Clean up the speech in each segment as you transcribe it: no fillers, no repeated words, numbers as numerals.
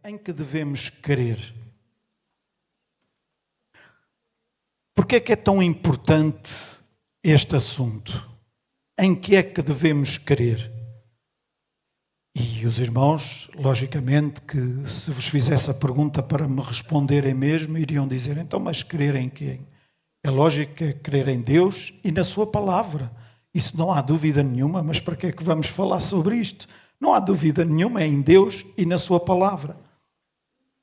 em que devemos crer. Por que é tão importante este assunto? Em que é que devemos crer? E os irmãos, logicamente, que se vos fizesse a pergunta para me responderem mesmo, iriam dizer, então, mas crer em quem? É lógico que é crer em Deus e na sua palavra. Isso não há dúvida nenhuma, mas para que é que vamos falar sobre isto? Não há dúvida nenhuma, é em Deus e na sua palavra.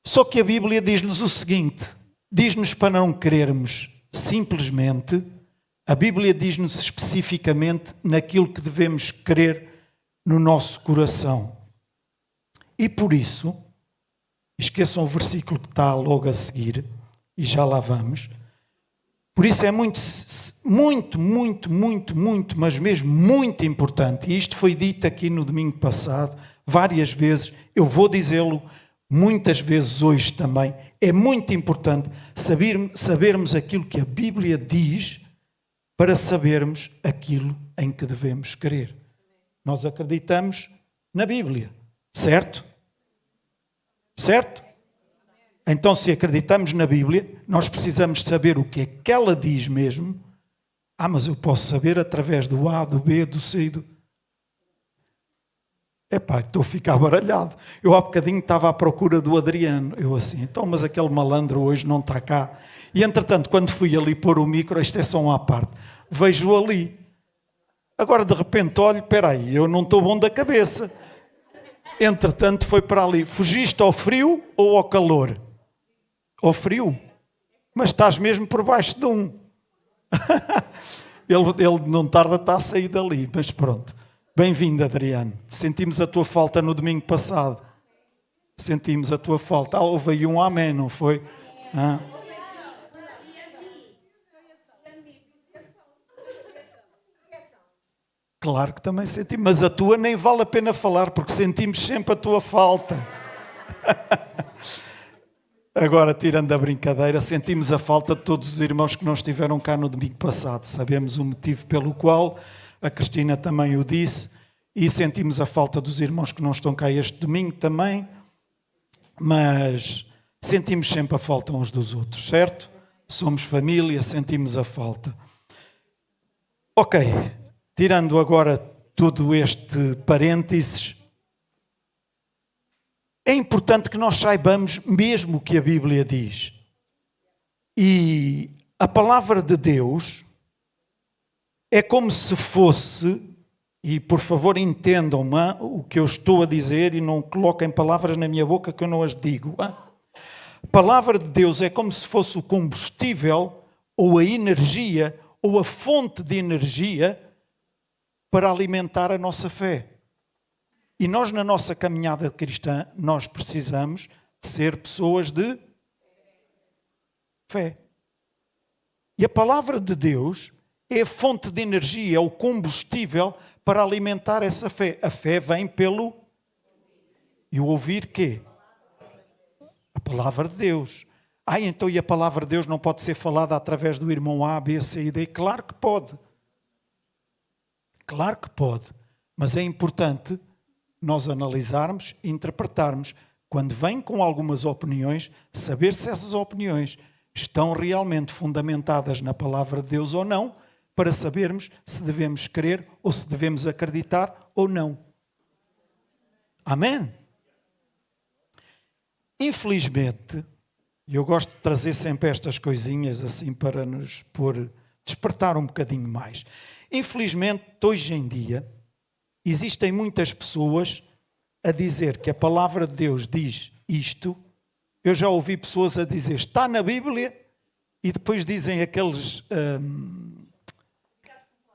Só que a Bíblia diz-nos o seguinte, diz-nos para não crermos simplesmente, a Bíblia diz-nos especificamente naquilo que devemos crer no nosso coração. E por isso, esqueçam o versículo que está logo a seguir, e já lá vamos. Por isso é muito, mas mesmo muito importante, e isto foi dito aqui no domingo passado, várias vezes, eu vou dizê-lo muitas vezes hoje também, é muito importante sabermos aquilo que a Bíblia diz para sabermos aquilo em que devemos crer. Nós acreditamos na Bíblia, certo? Certo? Então, se acreditamos na Bíblia, nós precisamos saber o que é que ela diz mesmo. Mas eu posso saber através do A, do B, do C, do... Estou a ficar baralhado. Eu há bocadinho estava à procura do Adriano. Eu assim, então, mas aquele malandro hoje não está cá. E, entretanto, quando fui ali pôr o micro, isto é só uma parte, vejo-o ali. Agora, de repente, olho, espera aí, eu não estou bom da cabeça. Entretanto, foi para ali. Fugiste ao frio ou ao calor? Ao frio. Mas estás mesmo por baixo de um. ele não tarda, está a sair dali. Mas pronto. Bem-vindo, Adriano. Sentimos a tua falta no domingo passado. Sentimos a tua falta. Houve aí um amém, não foi? Claro que também sentimos, mas a tua nem vale a pena falar, porque sentimos sempre a tua falta. Agora, tirando a brincadeira, sentimos a falta de todos os irmãos que não estiveram cá no domingo passado. Sabemos o motivo pelo qual, a Cristina também o disse, e sentimos a falta dos irmãos que não estão cá este domingo também, mas sentimos sempre a falta uns dos outros, certo? Somos família, sentimos a falta. Ok. Tirando agora todo este parênteses, é importante que nós saibamos mesmo o que a Bíblia diz. E a palavra de Deus é como se fosse, e por favor entendam-me o que eu estou a dizer e não coloquem palavras na minha boca que eu não as digo. A palavra de Deus é como se fosse o combustível ou a energia ou a fonte de energia para alimentar a nossa fé. E nós, na nossa caminhada cristã, nós precisamos de ser pessoas de fé. E a palavra de Deus é a fonte de energia, é o combustível para alimentar essa fé. A fé vem pelo... E o ouvir quê? A palavra de Deus. Então e a palavra de Deus não pode ser falada através do irmão A, B, C e D? Claro que pode. Claro que pode, mas é importante nós analisarmos e interpretarmos. Quando vem com algumas opiniões, saber se essas opiniões estão realmente fundamentadas na palavra de Deus ou não, para sabermos se devemos crer ou se devemos acreditar ou não. Amém? Infelizmente, e eu gosto de trazer sempre estas coisinhas assim para nos despertar um bocadinho mais. Infelizmente, hoje em dia, existem muitas pessoas a dizer que a palavra de Deus diz isto. Eu já ouvi pessoas a dizer, está na Bíblia, e depois dizem aqueles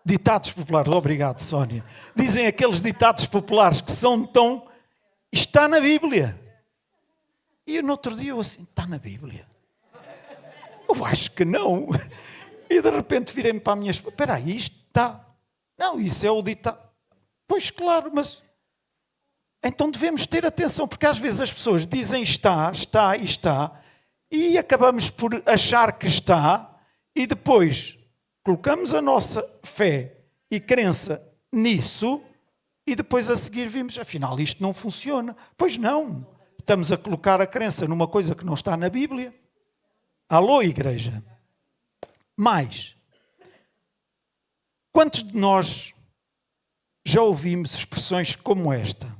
ditados populares. Obrigado, Sónia. Dizem aqueles ditados populares que são tão... Está na Bíblia. E no outro dia eu assim, está na Bíblia? Eu acho que não. E de repente virei-me para a minha esposa. Espera aí, isto está. Não, isso é o ditado. Pois claro, mas... Então devemos ter atenção, porque às vezes as pessoas dizem está, e acabamos por achar que está, e depois colocamos a nossa fé e crença nisso, e depois a seguir vimos, afinal isto não funciona. Pois não. estamos a colocar a crença numa coisa que não está na Bíblia. Alô, igreja? Mais, quantos de nós já ouvimos expressões como esta?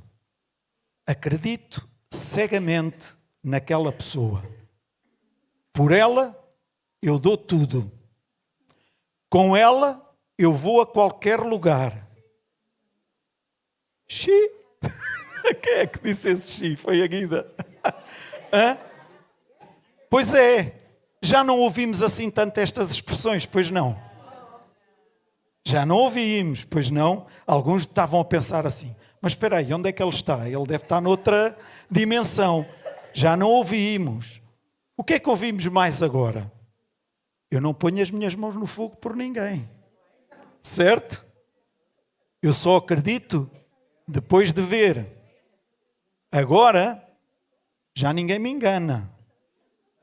Acredito cegamente naquela pessoa. Por ela, eu dou tudo. Com ela, eu vou a qualquer lugar. Xi! Quem é que disse esse xi? Foi a Guida. Hã? Pois é. Já não ouvimos assim tanto estas expressões, pois não? Já não ouvimos, pois não? Alguns estavam a pensar assim, mas espera aí, onde é que ele está? Ele deve estar noutra dimensão. Já não ouvimos. O que é que ouvimos mais agora? Eu não ponho as minhas mãos no fogo por ninguém. Certo? Eu só acredito depois de ver. Agora, já ninguém me engana.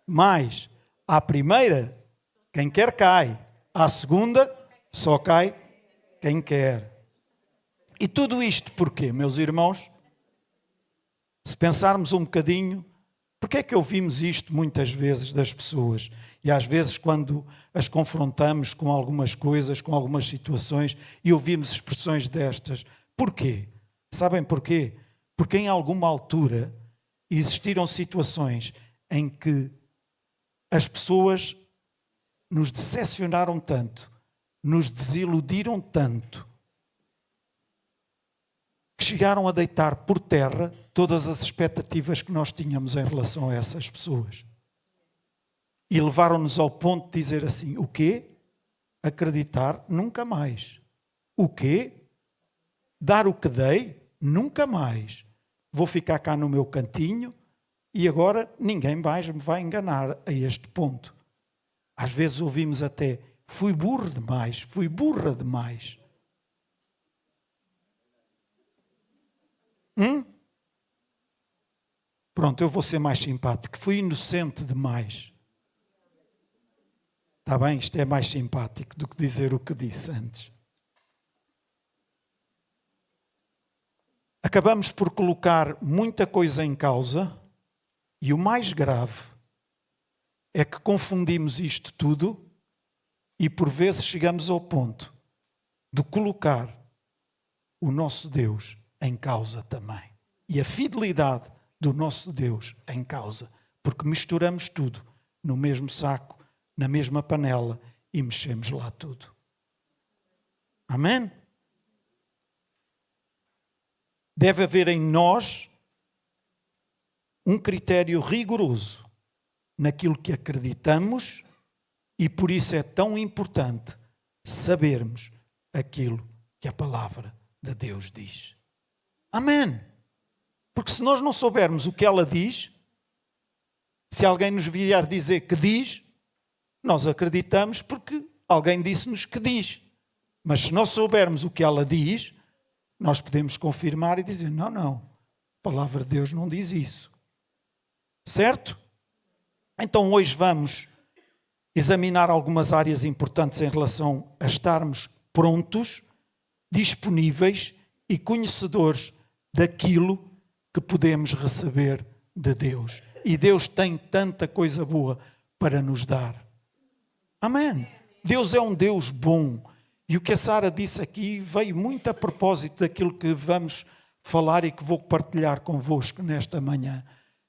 Mas, à primeira, quem quer cai. À segunda, só cai quem quer. E tudo isto porquê, meus irmãos? Se pensarmos um bocadinho, porquê é que ouvimos isto muitas vezes das pessoas? E às vezes quando as confrontamos com algumas coisas, com algumas situações, e ouvimos expressões destas. Porquê? Sabem porquê? Porque em alguma altura existiram situações em que as pessoas nos decepcionaram tanto, nos desiludiram tanto, que chegaram a deitar por terra todas as expectativas que nós tínhamos em relação a essas pessoas. E levaram-nos ao ponto de dizer assim, o quê? Acreditar? Nunca mais. O quê? Dar o que dei? Nunca mais. Vou ficar cá no meu cantinho e agora ninguém mais me vai enganar a este ponto. Às vezes ouvimos até, fui burro demais, fui burra demais. Pronto, eu vou ser mais simpático. Fui inocente demais. Está bem? Isto é mais simpático do que dizer o que disse antes. Acabamos por colocar muita coisa em causa e o mais grave é que confundimos isto tudo e por vezes chegamos ao ponto de colocar o nosso Deus em causa também. E a fidelidade do nosso Deus em causa. Porque misturamos tudo no mesmo saco, na mesma panela e mexemos lá tudo. Amém? Deve haver em nós um critério rigoroso naquilo que acreditamos e por isso é tão importante sabermos aquilo que a palavra de Deus diz. Amém? Porque se nós não soubermos o que ela diz, se alguém nos vier dizer que diz, nós acreditamos porque alguém disse-nos que diz. Mas se nós soubermos o que ela diz, nós podemos confirmar e dizer, não, a palavra de Deus não diz isso. Certo? Então hoje vamos examinar algumas áreas importantes em relação a estarmos prontos, disponíveis e conhecedores daquilo que podemos receber de Deus. E Deus tem tanta coisa boa para nos dar. Amém. Deus é um Deus bom. E o que a Sara disse aqui veio muito a propósito daquilo que vamos falar e que vou partilhar convosco nesta manhã.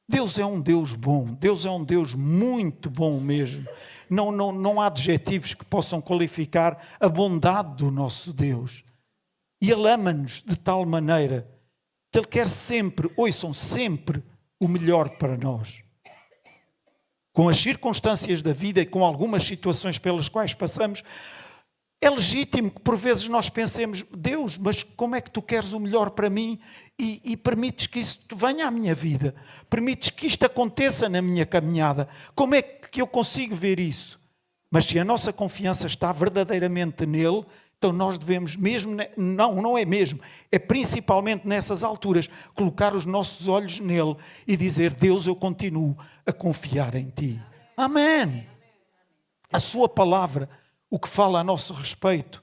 Deus é um Deus bom. Deus é um Deus muito bom mesmo. Não há adjetivos que possam qualificar a bondade do nosso Deus. E Ele ama-nos de tal maneira que Ele quer sempre, ouçam, sempre o melhor para nós. Com as circunstâncias da vida e com algumas situações pelas quais passamos, é legítimo que por vezes nós pensemos, Deus, mas como é que tu queres o melhor para mim e permites que isso venha à minha vida? Permites que isto aconteça na minha caminhada? Como é que eu consigo ver isso? Mas se a nossa confiança está verdadeiramente nele, então nós devemos mesmo, não é mesmo, é principalmente nessas alturas, colocar os nossos olhos nele e dizer, Deus, eu continuo a confiar em ti. Amém. A sua palavra, o que fala a nosso respeito,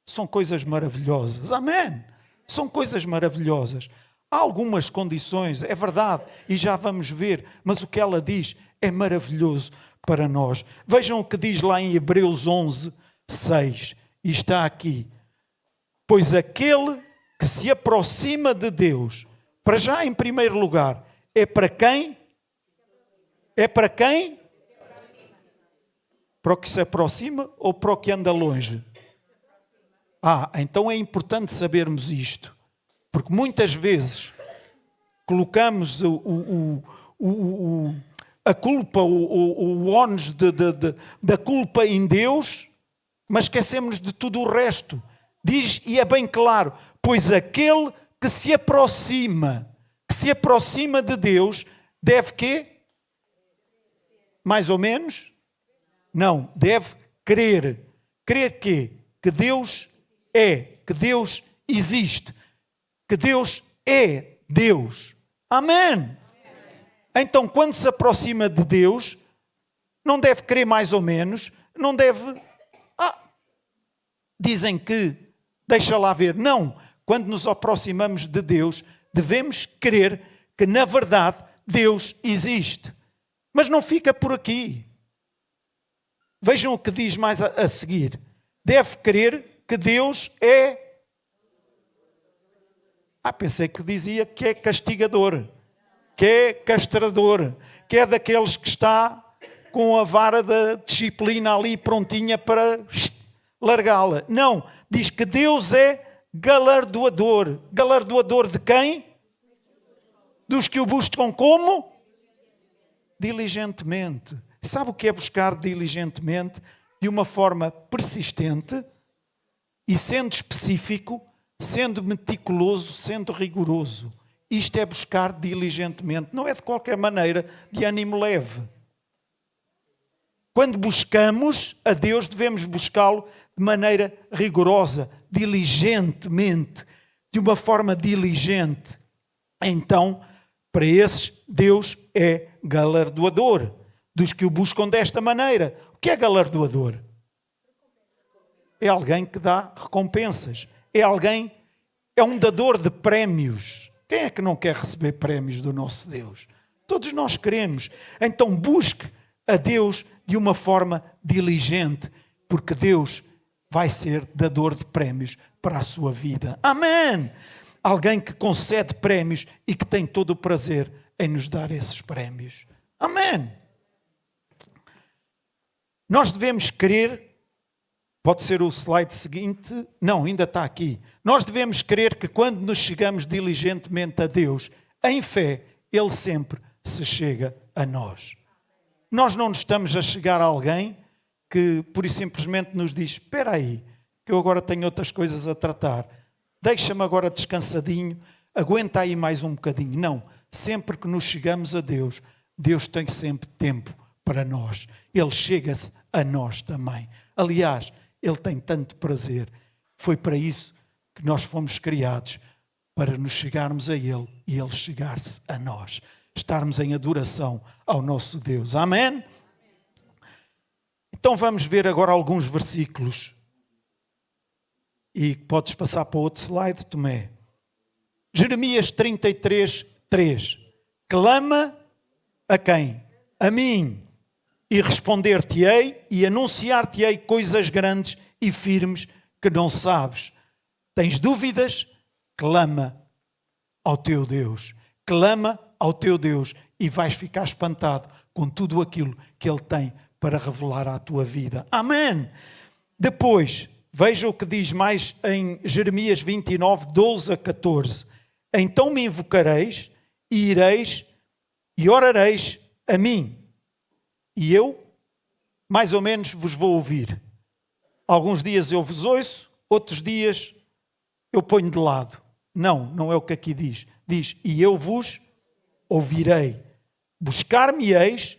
são coisas maravilhosas. Amém. São coisas maravilhosas. Há algumas condições, é verdade, e já vamos ver, mas o que ela diz é maravilhoso para nós. Vejam o que diz lá em Hebreus 11, 6, e está aqui. Pois aquele que se aproxima de Deus, para já em primeiro lugar, é para quem? É para quem? Para o que se aproxima ou para o que anda longe? Então é importante sabermos isto. Porque muitas vezes colocamos a culpa, o ónus da culpa em Deus, mas esquecemos de tudo o resto. Diz, e é bem claro, pois aquele que se aproxima de Deus, deve quê? Mais ou menos? Não, deve crer. Crer quê? Que Deus é, que Deus existe, que Deus é Deus. Amém? Então, quando se aproxima de Deus, não deve crer mais ou menos, não deve... dizem que, deixa lá ver. Não, quando nos aproximamos de Deus, devemos crer que, na verdade, Deus existe. Mas não fica por aqui. Vejam o que diz mais a seguir. Deve crer que Deus é... pensei que dizia que é castigador, que é castrador, que é daqueles que está com a vara da disciplina ali prontinha para largá-la. Não, diz que Deus é galardoador. Galardoador de quem? Dos que o buscam como? Diligentemente. Sabe o que é buscar diligentemente? De uma forma persistente e sendo específico, sendo meticuloso, sendo rigoroso. Isto é buscar diligentemente. Não é de qualquer maneira, de ânimo leve. Quando buscamos a Deus, devemos buscá-lo de maneira rigorosa, diligentemente, de uma forma diligente. Então, para esses, Deus é galardoador dos que o buscam desta maneira. O que é galardoador? É alguém que dá recompensas. É alguém, é um dador de prémios. Quem é que não quer receber prémios do nosso Deus? Todos nós queremos. Então busque a Deus de uma forma diligente, porque Deus vai ser dador de prémios para a sua vida. Amém! Alguém que concede prémios e que tem todo o prazer em nos dar esses prémios. Amém! Nós devemos crer. Pode ser o slide seguinte. Não, ainda está aqui. Nós devemos crer que quando nos chegamos diligentemente a Deus, em fé, Ele sempre se chega a nós. Nós não nos estamos a chegar a alguém que, por e simplesmente, nos diz: espera aí, que eu agora tenho outras coisas a tratar. Deixa-me agora descansadinho, aguenta aí mais um bocadinho. Não, sempre que nos chegamos a Deus, Deus tem sempre tempo para nós. Ele chega-se a nós também. Aliás, Ele tem tanto prazer. Foi para isso que nós fomos criados, para nos chegarmos a Ele e Ele chegar-se a nós. Estarmos em adoração ao nosso Deus. Amém? Então vamos ver agora alguns versículos. E podes passar para outro slide, Tomé. Jeremias 33, 3. Clama a quem? A mim. E responder-te-ei e anunciar-te-ei coisas grandes e firmes que não sabes. Tens dúvidas? Clama ao teu Deus. Clama ao teu Deus e vais ficar espantado com tudo aquilo que Ele tem para revelar à tua vida. Amém! Depois, veja o que diz mais em Jeremias 29, 12 a 14. Então me invocareis e ireis e orareis a mim. E eu, mais ou menos, vos vou ouvir. Alguns dias eu vos ouço, outros dias eu ponho de lado. Não, não é o que aqui diz. Diz, e eu vos ouvirei. Buscar-me-eis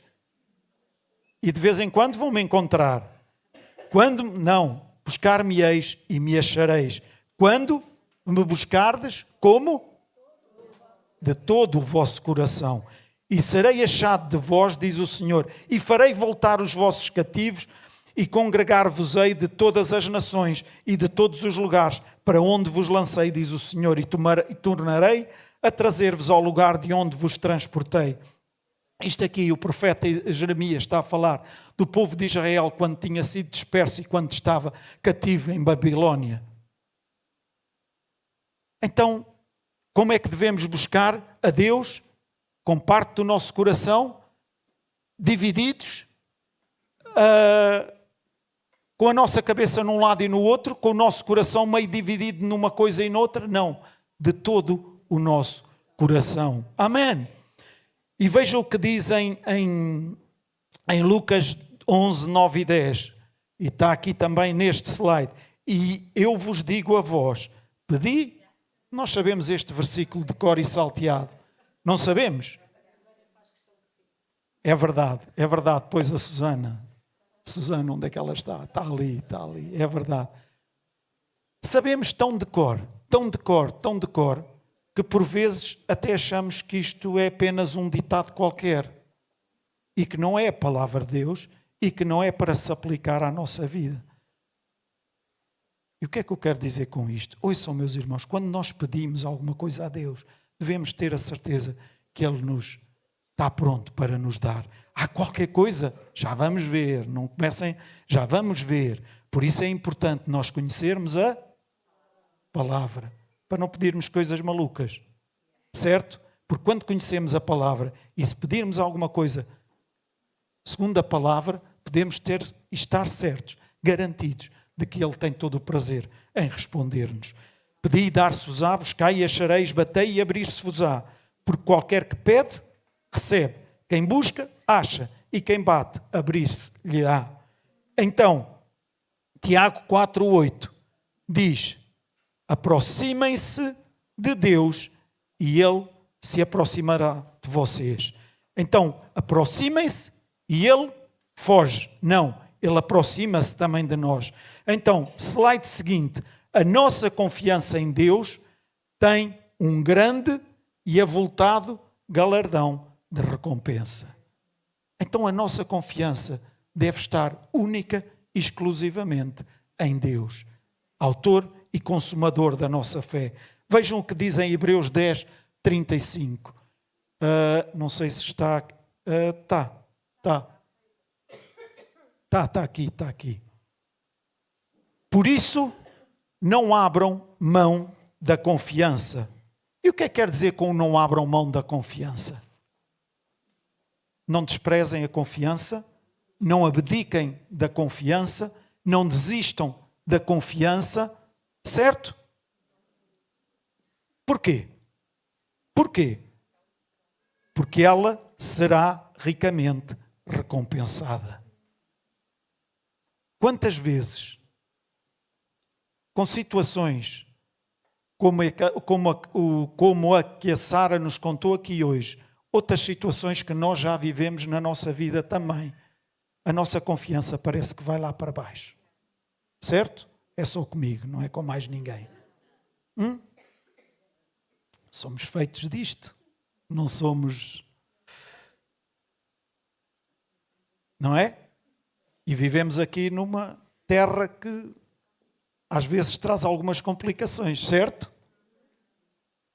e de vez em quando vão-me encontrar. Quando, não, buscar-me-eis e me achareis. Quando me buscardes, como? De todo o vosso coração. E serei achado de vós, diz o Senhor, e farei voltar os vossos cativos e congregar-vos-ei de todas as nações e de todos os lugares para onde vos lancei, diz o Senhor, e tornarei a trazer-vos ao lugar de onde vos transportei. Isto aqui, o profeta Jeremias está a falar do povo de Israel quando tinha sido disperso e quando estava cativo em Babilónia. Então, como é que devemos buscar a Deus? Com parte do nosso coração, divididos, com a nossa cabeça num lado e no outro, com o nosso coração meio dividido numa coisa e noutra? Não, de todo o nosso coração. Amém. E vejam o que diz em Lucas 11, 9 e 10. E está aqui também neste slide. E eu vos digo a vós, pedi. Nós sabemos este versículo de cor e salteado. Não sabemos? É verdade. Pois a Susana, onde é que ela está? Está ali. É verdade. Sabemos tão de cor, que por vezes até achamos que isto é apenas um ditado qualquer e que não é a palavra de Deus e que não é para se aplicar à nossa vida. E o que é que eu quero dizer com isto? Ouçam, meus irmãos, quando nós pedimos alguma coisa a Deus, devemos ter a certeza que Ele está pronto para nos dar. Há qualquer coisa, já vamos ver, não comecem, já vamos ver. Por isso é importante nós conhecermos a palavra, para não pedirmos coisas malucas, certo? Porque quando conhecemos a palavra e se pedirmos alguma coisa segundo a palavra, podemos estar certos, garantidos, de que Ele tem todo o prazer em responder-nos. Pedi e dar-se-vos-á, buscai e achareis, batei e abrir-se-vos-á. Porque qualquer que pede, recebe. Quem busca, acha. E quem bate, abrir-se-lhe-á. Então, Tiago 4,8 diz: aproximem-se de Deus e Ele se aproximará de vocês. Então, aproximem-se e Ele foge. Não, Ele aproxima-se também de nós. Então, slide seguinte. A nossa confiança em Deus tem um grande e avultado galardão de recompensa. Então, a nossa confiança deve estar única e exclusivamente em Deus, autor e consumador da nossa fé. Vejam o que diz em Hebreus 10, 35. Não sei se está... Está aqui. Por isso, não abram mão da confiança. E o que é que quer dizer com não abram mão da confiança? Não desprezem a confiança, não abdiquem da confiança, não desistam da confiança, certo? Porquê? Porque ela será ricamente recompensada. Quantas vezes, com situações como a que a Sara nos contou aqui hoje, outras situações que nós já vivemos na nossa vida também, a nossa confiança parece que vai lá para baixo. Certo? É só comigo, não é com mais ninguém. Somos feitos disto. Não somos... Não é? E vivemos aqui numa terra que às vezes traz algumas complicações, certo?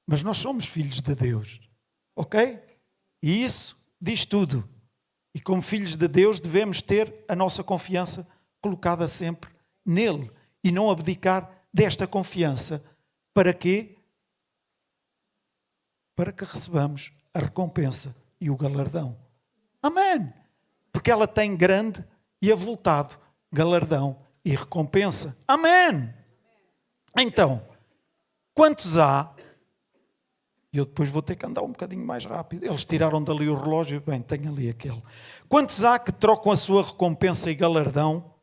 Mas nós somos filhos de Deus, ok? E isso diz tudo. E como filhos de Deus devemos ter a nossa confiança colocada sempre nele e não abdicar desta confiança. Para quê? Para que recebamos a recompensa e o galardão. Amém! Porque ela tem grande e avultado galardão e recompensa. Amém! Então, quantos há? E eu depois vou ter que andar um bocadinho mais rápido. Eles tiraram dali o relógio. Bem, tenho ali aquele. Quantos há que trocam a sua recompensa e galardão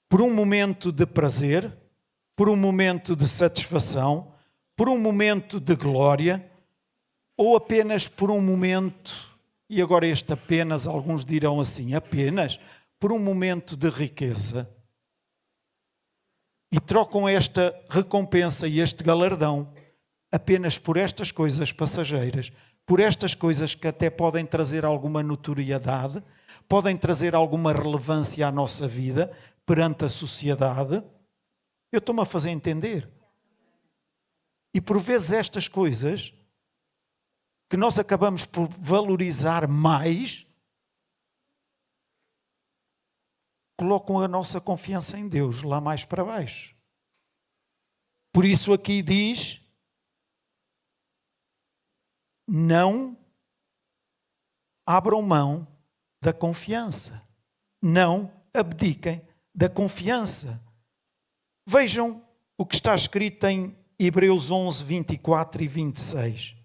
por um momento de prazer, por um momento de satisfação, por um momento de glória, ou apenas por um momento, e agora este apenas, alguns dirão assim, apenas por um momento de riqueza? E trocam esta recompensa e este galardão apenas por estas coisas passageiras, por estas coisas que até podem trazer alguma notoriedade, podem trazer alguma relevância à nossa vida perante a sociedade. Eu estou-me a fazer entender. E por vezes estas coisas que nós acabamos por valorizar mais, colocam a nossa confiança em Deus lá mais para baixo. Por isso aqui diz, não abram mão da confiança. Não abdiquem da confiança. Vejam o que está escrito em Hebreus 11, 24 e 26.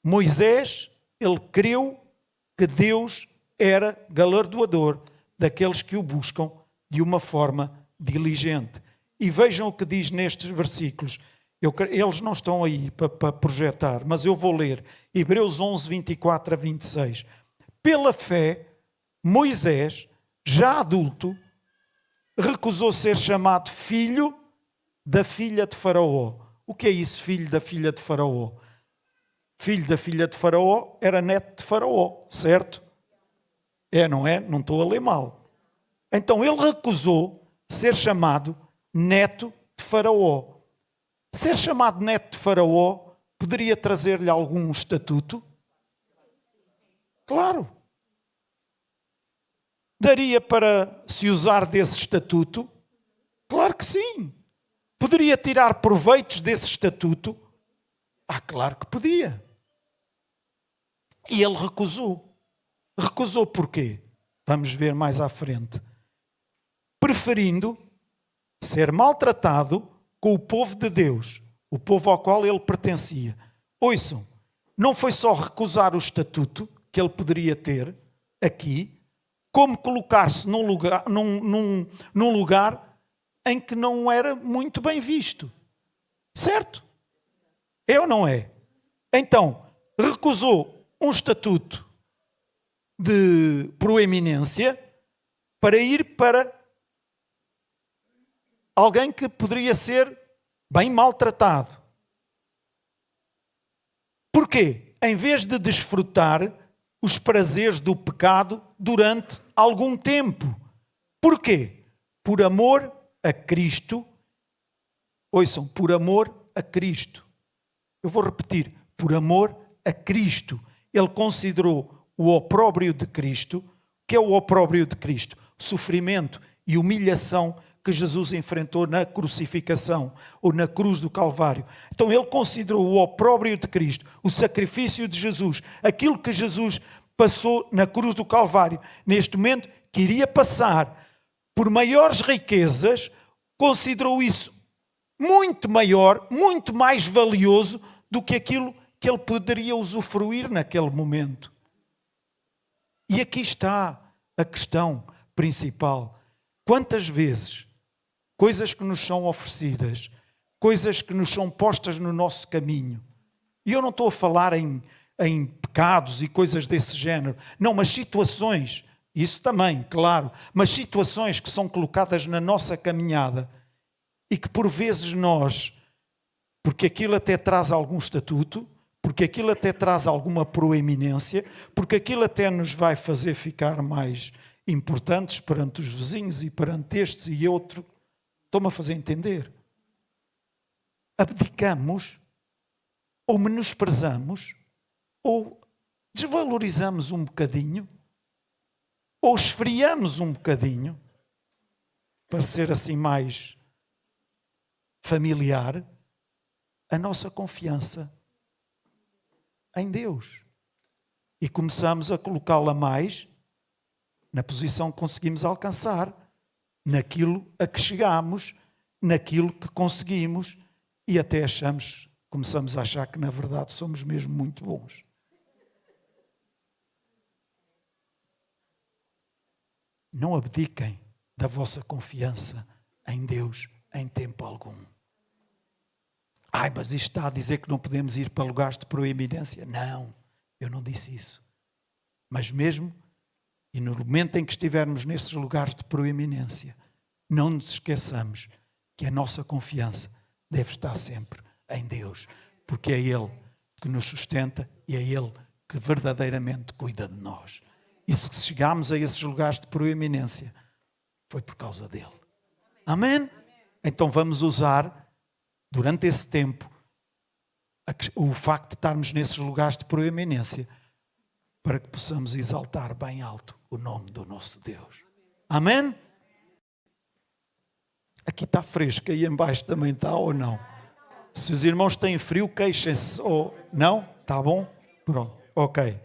Moisés, ele creu que Deus era galardoador daqueles que o buscam de uma forma diligente. E vejam o que diz nestes versículos. Eles não estão aí para projetar, mas eu vou ler. Hebreus 11, 24 a 26. Pela fé, Moisés, já adulto, recusou ser chamado filho da filha de Faraó. O que é isso, filho da filha de Faraó? Filho da filha de Faraó era neto de Faraó, certo? É, não é? Não estou a ler mal. Então ele recusou ser chamado neto de Faraó. Ser chamado neto de Faraó poderia trazer-lhe algum estatuto? Claro. Daria para se usar desse estatuto? Claro que sim. Poderia tirar proveitos desse estatuto? Claro que podia. E ele recusou. Recusou porquê? Vamos ver mais à frente. Preferindo ser maltratado com o povo de Deus, o povo ao qual ele pertencia. Ouçam, não foi só recusar o estatuto que ele poderia ter aqui, como colocar-se num lugar em que não era muito bem visto. Certo? É ou não é? Então, recusou um estatuto de proeminência para ir para alguém que poderia ser bem maltratado. Porquê? Em vez de desfrutar os prazeres do pecado durante algum tempo. Porquê? Por amor a Cristo. Ouçam, por amor a Cristo. Eu vou repetir, por amor a Cristo. Ele considerou o opróbrio de Cristo. O que é o opróbrio de Cristo? Sofrimento e humilhação que Jesus enfrentou na crucificação ou na cruz do Calvário. Então ele considerou o opróbrio de Cristo, o sacrifício de Jesus, aquilo que Jesus passou na cruz do Calvário, neste momento que iria passar por maiores riquezas, considerou isso muito maior, muito mais valioso do que aquilo que ele poderia usufruir naquele momento. E aqui está a questão principal. Quantas vezes coisas que nos são oferecidas, coisas que nos são postas no nosso caminho, e eu não estou a falar em pecados e coisas desse género, não, mas situações, isso também, claro, mas situações que são colocadas na nossa caminhada e que por vezes nós, porque aquilo até traz algum estatuto, porque aquilo até traz alguma proeminência, porque aquilo até nos vai fazer ficar mais importantes perante os vizinhos e perante estes e outro. Estou-me a fazer entender? Abdicamos, ou menosprezamos, ou desvalorizamos um bocadinho, ou esfriamos um bocadinho, para ser assim mais familiar, a nossa confiança em Deus. E começamos a colocá-la mais na posição que conseguimos alcançar, naquilo a que chegamos, naquilo que conseguimos, e até começamos a achar que na verdade somos mesmo muito bons. Não abdiquem da vossa confiança em Deus em tempo algum. Mas isto está a dizer que não podemos ir para lugares de proeminência? Não, eu não disse isso. Mas mesmo, e no momento em que estivermos nesses lugares de proeminência, não nos esqueçamos que a nossa confiança deve estar sempre em Deus, porque é Ele que nos sustenta e é Ele que verdadeiramente cuida de nós. E se chegarmos a esses lugares de proeminência, foi por causa dele. Amém? Então vamos usar, durante esse tempo, o facto de estarmos nesses lugares de proeminência, para que possamos exaltar bem alto o nome do nosso Deus. Amém? Aqui está fresco, aí em baixo também está ou não? Se os irmãos têm frio, queixem-se. Ou não? Está bom? Pronto, ok.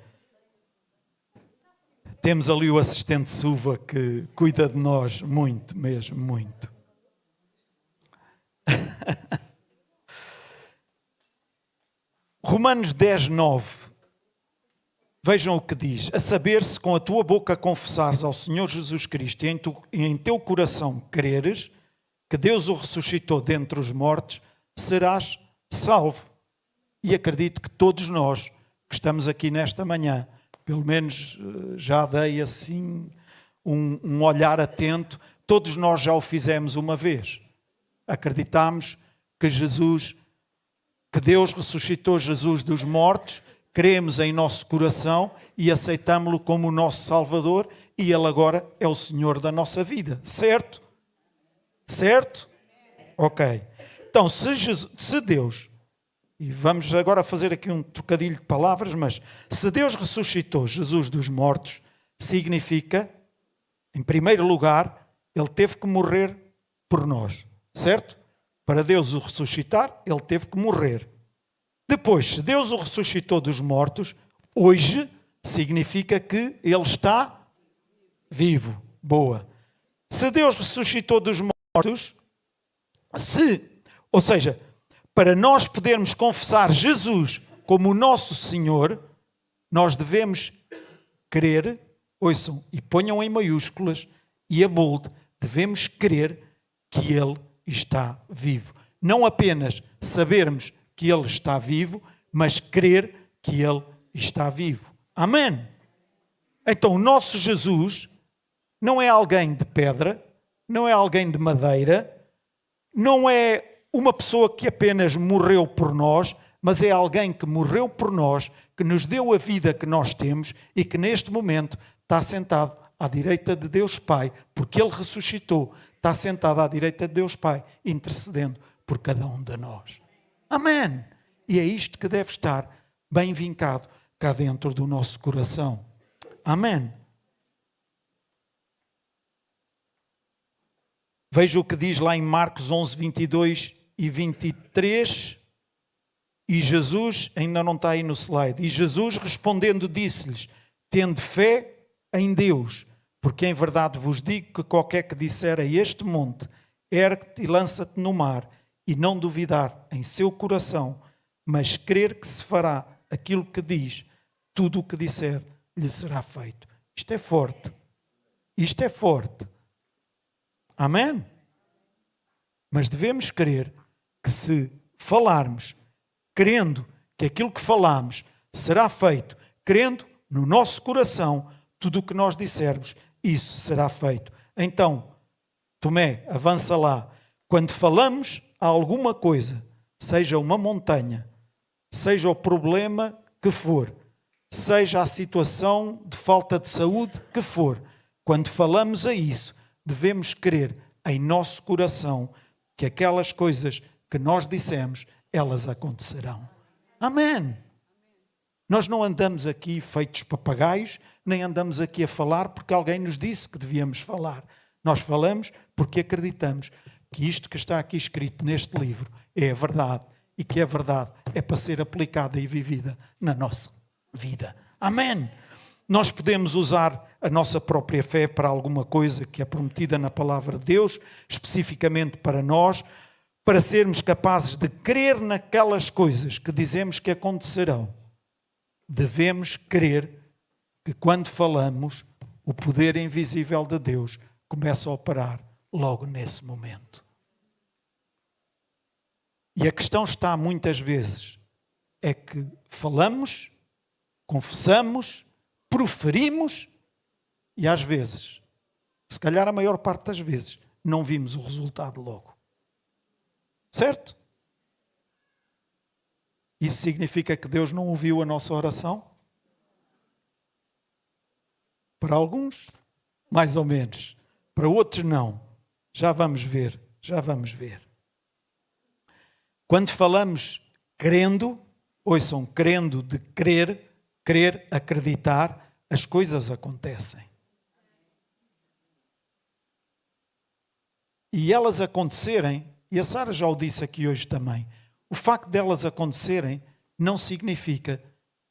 Temos ali o assistente Suva que cuida de nós muito, mesmo, muito. Romanos 10, 9. Vejam o que diz. A saber, se com a tua boca confessares ao Senhor Jesus Cristo e em teu coração creres que Deus o ressuscitou dentre os mortos, serás salvo. E acredito que todos nós que estamos aqui nesta manhã, pelo menos já dei assim um olhar atento, todos nós já o fizemos uma vez. Acreditamos que Deus ressuscitou Jesus dos mortos, cremos em nosso coração e aceitamo-lo como o nosso Salvador e Ele agora é o Senhor da nossa vida. Certo? Certo? Ok. Então, se Deus, e vamos agora fazer aqui um trocadilho de palavras, mas se Deus ressuscitou Jesus dos mortos, significa, em primeiro lugar, Ele teve que morrer por nós. Certo? Para Deus o ressuscitar, Ele teve que morrer. Depois, se Deus o ressuscitou dos mortos, hoje significa que Ele está vivo. Boa. Se Deus ressuscitou dos mortos, ou seja, para nós podermos confessar Jesus como o nosso Senhor, nós devemos crer, ouçam, e ponham em maiúsculas e a bold, devemos crer que Ele está vivo. Não apenas sabermos que Ele está vivo, mas crer que Ele está vivo. Amém? Então o nosso Jesus não é alguém de pedra, não é alguém de madeira, não é uma pessoa que apenas morreu por nós, mas é alguém que morreu por nós, que nos deu a vida que nós temos e que neste momento está sentado à direita de Deus Pai, porque Ele ressuscitou, está sentado à direita de Deus Pai, intercedendo por cada um de nós. Amém! E é isto que deve estar bem vincado cá dentro do nosso coração. Amém! Veja o que diz lá em Marcos 11, 22 e 23. E Jesus, ainda não está aí no slide, e Jesus respondendo disse-lhes, tende fé em Deus, porque em verdade vos digo que qualquer que disser a este monte, ergue-te e lança-te no mar, e não duvidar em seu coração, mas crer que se fará aquilo que diz, tudo o que disser lhe será feito. Isto é forte. Isto é forte. Amém? Mas devemos crer que se falarmos, crendo que aquilo que falamos será feito, crendo no nosso coração, tudo o que nós dissermos, isso será feito. Então, Tomé, avança lá. Quando falamos a alguma coisa, seja uma montanha, seja o problema que for, seja a situação de falta de saúde que for, quando falamos a isso, devemos crer em nosso coração que aquelas coisas que nós dissemos, elas acontecerão. Amém. Nós não andamos aqui feitos papagaios, nem andamos aqui a falar porque alguém nos disse que devíamos falar. Nós falamos porque acreditamos que isto que está aqui escrito neste livro é a verdade e que a verdade é para ser aplicada e vivida na nossa vida. Amém. Nós podemos usar a nossa própria fé para alguma coisa que é prometida na palavra de Deus, especificamente para nós, para sermos capazes de crer naquelas coisas que dizemos que acontecerão. Devemos crer que quando falamos, o poder invisível de Deus começa a operar logo nesse momento. E a questão está muitas vezes, é que falamos, confessamos, proferimos e às vezes, se calhar a maior parte das vezes, não vimos o resultado logo. Certo? Isso significa que Deus não ouviu a nossa oração? Para alguns, mais ou menos. Para outros, não. Já vamos ver, já vamos ver. Quando falamos crendo, ouçam, querendo de querer, acreditar, as coisas acontecem. E elas acontecerem, e a Sara já o disse aqui hoje também, o facto de elas acontecerem não significa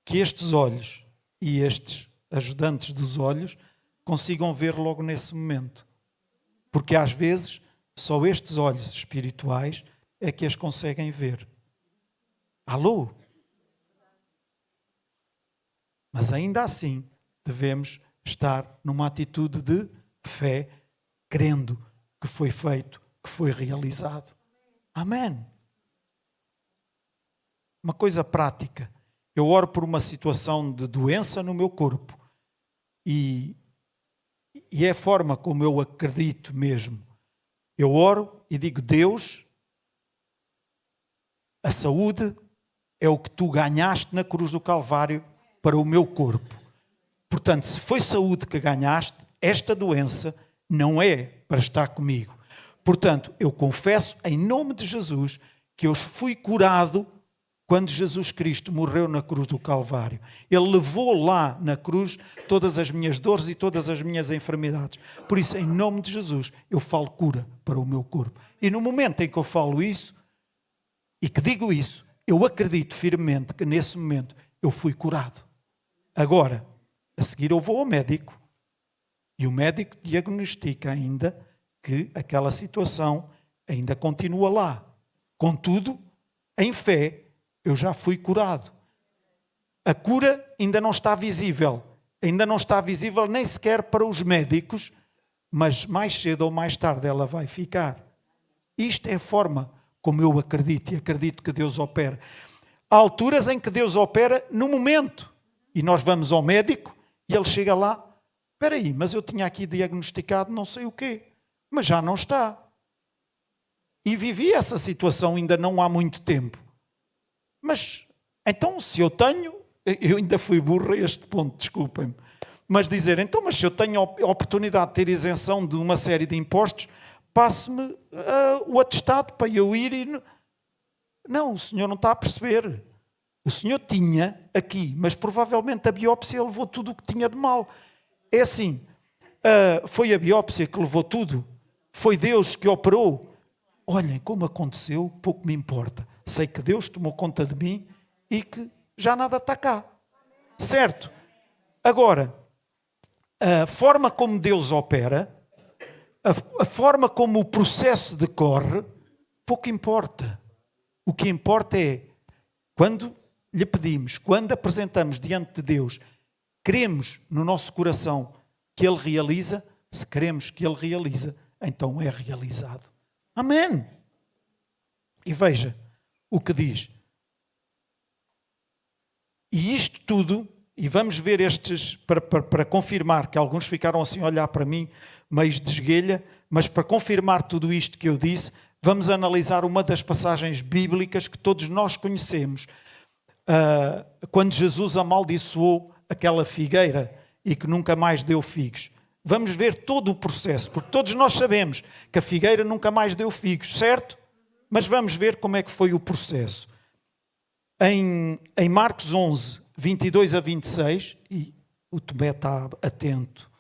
que estes olhos e estes ajudantes dos olhos consigam ver logo nesse momento. Porque às vezes só estes olhos espirituais é que as conseguem ver. Alô? Mas ainda assim devemos estar numa atitude de fé, crendo que foi feito, que foi realizado. Amém. Uma coisa prática. Eu oro por uma situação de doença no meu corpo e é a forma como eu acredito mesmo. Eu oro e digo, Deus, a saúde é o que tu ganhaste na cruz do Calvário para o meu corpo. Portanto, se foi saúde que ganhaste, esta doença não é para estar comigo. Portanto, eu confesso em nome de Jesus que eu fui curado quando Jesus Cristo morreu na cruz do Calvário. Ele levou lá na cruz todas as minhas dores e todas as minhas enfermidades. Por isso, em nome de Jesus, eu falo cura para o meu corpo. E no momento em que eu falo isso, e que digo isso, eu acredito firmemente que nesse momento eu fui curado. Agora, a seguir eu vou ao médico. E o médico diagnostica ainda que aquela situação ainda continua lá. Contudo, em fé, eu já fui curado. A cura ainda não está visível. Ainda não está visível nem sequer para os médicos, mas mais cedo ou mais tarde ela vai ficar. Isto é a forma como eu acredito e acredito que Deus opera. Há alturas em que Deus opera no momento. E nós vamos ao médico e ele chega lá. Espera aí, mas eu tinha aqui diagnosticado não sei o quê. Mas já não está. E vivi essa situação ainda não há muito tempo. Mas, então, se eu tenho... Eu ainda fui burro a este ponto, desculpem-me. Mas dizer, então, mas se eu tenho a oportunidade de ter isenção de uma série de impostos, passe-me o atestado para eu ir e... Não, o senhor não está a perceber. O senhor tinha aqui, mas provavelmente a biópsia levou tudo o que tinha de mal. É assim, foi a biópsia que levou tudo? Foi Deus que operou? Olhem, como aconteceu, pouco me importa. Sei que Deus tomou conta de mim e que já nada está cá. Certo? Agora, a forma como Deus opera, a forma como o processo decorre, pouco importa. O que importa é, quando lhe pedimos, quando apresentamos diante de Deus, queremos no nosso coração que Ele realiza, se queremos que Ele realiza, então é realizado. Amém. E veja o que diz. E isto tudo, e vamos ver estes, para confirmar, que alguns ficaram assim a olhar para mim, meio de esguelha, mas para confirmar tudo isto que eu disse, vamos analisar uma das passagens bíblicas que todos nós conhecemos. Quando Jesus amaldiçoou aquela figueira e que nunca mais deu figos. Vamos ver todo o processo, porque todos nós sabemos que a figueira nunca mais deu figos, certo? Mas vamos ver como é que foi o processo. Em Marcos 11, 22 a 26, e o Tomé está atento,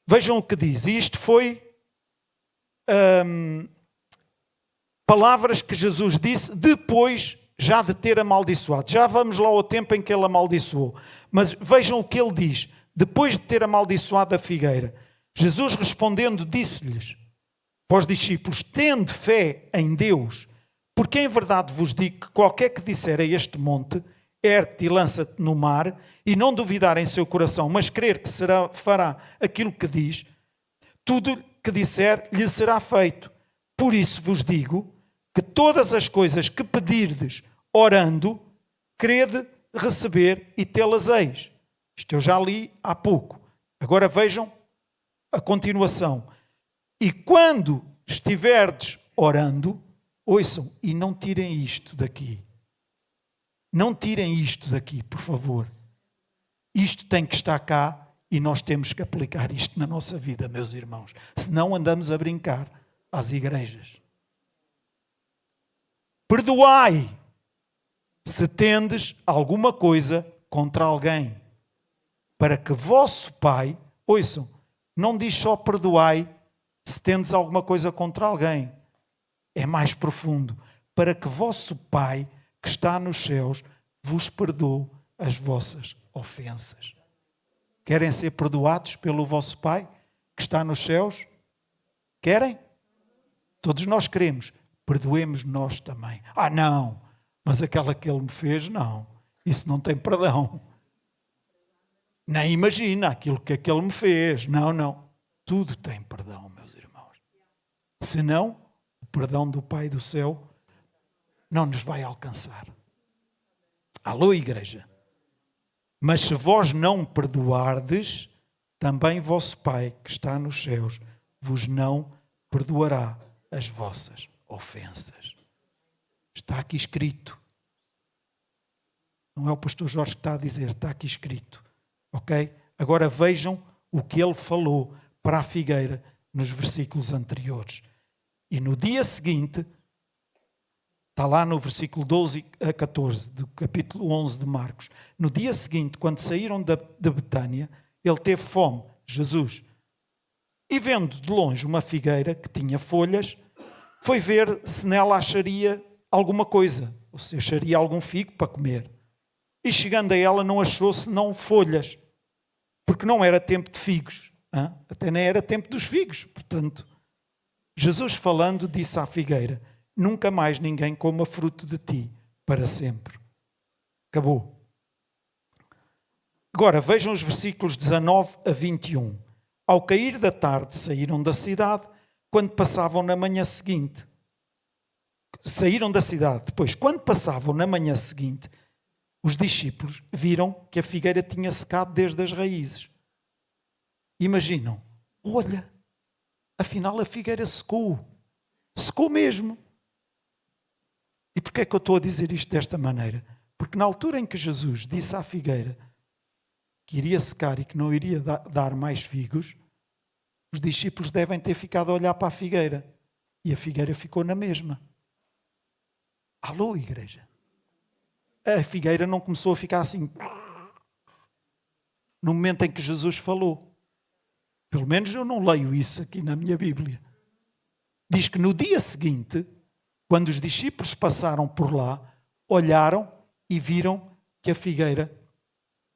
vejam o que diz. E isto foi palavras que Jesus disse depois já de ter amaldiçoado. Já vamos lá ao tempo em que ele amaldiçoou. Mas vejam o que ele diz. Depois de ter amaldiçoado a figueira, Jesus respondendo disse-lhes, para os discípulos, tende fé em Deus, porque em verdade vos digo que qualquer que disser a este monte, ergue-te e lança-te no mar, e não duvidar em seu coração, mas crer que fará aquilo que diz, tudo que disser lhe será feito. Por isso vos digo que todas as coisas que pedirdes orando, crede receber e tê-las eis. Isto eu já li há pouco. Agora vejam a continuação. E quando estiverdes orando, ouçam, e não tirem isto daqui. Não tirem isto daqui, por favor. Isto tem que estar cá e nós temos que aplicar isto na nossa vida, meus irmãos. Senão andamos a brincar às igrejas. Perdoai, se tendes alguma coisa contra alguém, para que vosso Pai, ouçam, não diz só perdoai se tendes alguma coisa contra alguém, é mais profundo, para que vosso Pai que está nos céus vos perdoe as vossas ofensas. Querem ser perdoados pelo vosso Pai que está nos céus? Querem? Todos nós queremos. Perdoemos nós também. Ah, não, mas aquela que ele me fez, não. Isso não tem perdão. Nem imagina aquilo que aquele me fez. Não, não. Tudo tem perdão, meus irmãos. Senão, o perdão do Pai do céu não nos vai alcançar. Alô, igreja? Mas se vós não perdoardes, também vosso Pai que está nos céus vos não perdoará as vossas ofensas. Está aqui escrito. Não é o pastor Jorge que está a dizer, está aqui escrito. Ok? Agora vejam o que ele falou para a figueira nos versículos anteriores. E no dia seguinte, está lá no versículo 12 a 14 do capítulo 11 de Marcos. No dia seguinte, quando saíram de Betânia, ele teve fome, Jesus. E vendo de longe uma figueira que tinha folhas, foi ver se nela acharia alguma coisa, ou se acharia algum figo para comer. E chegando a ela não achou senão folhas, porque não era tempo de figos, hein? Até nem era tempo dos figos. Portanto, Jesus falando disse à figueira, nunca mais ninguém coma fruto de ti, para sempre. Acabou. Agora vejam os versículos 19 a 21. Ao cair da tarde saíram da cidade, quando passavam na manhã seguinte. Saíram da cidade. Depois, quando passavam na manhã seguinte, os discípulos viram que a figueira tinha secado desde as raízes. Imaginam, olha, afinal a figueira secou. Secou mesmo. E porquê é que eu estou a dizer isto desta maneira? Porque na altura em que Jesus disse à figueira que iria secar e que não iria dar mais figos, os discípulos devem ter ficado a olhar para a figueira. E a figueira ficou na mesma. Alô, igreja? A figueira não começou a ficar assim no momento em que Jesus falou. Pelo menos eu não leio isso aqui na minha Bíblia. Diz que no dia seguinte, quando os discípulos passaram por lá, olharam e viram que a figueira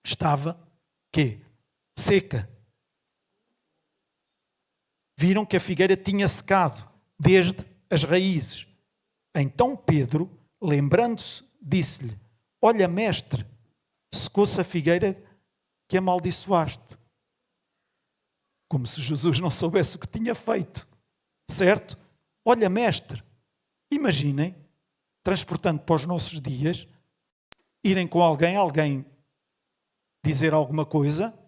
estava, quê? Seca. Viram que a figueira tinha secado desde as raízes. Então Pedro, lembrando-se, disse-lhe, olha, mestre, secou-se a figueira que amaldiçoaste. Como se Jesus não soubesse o que tinha feito. Certo? Olha, mestre, imaginem, transportando para os nossos dias, irem com alguém dizer alguma coisa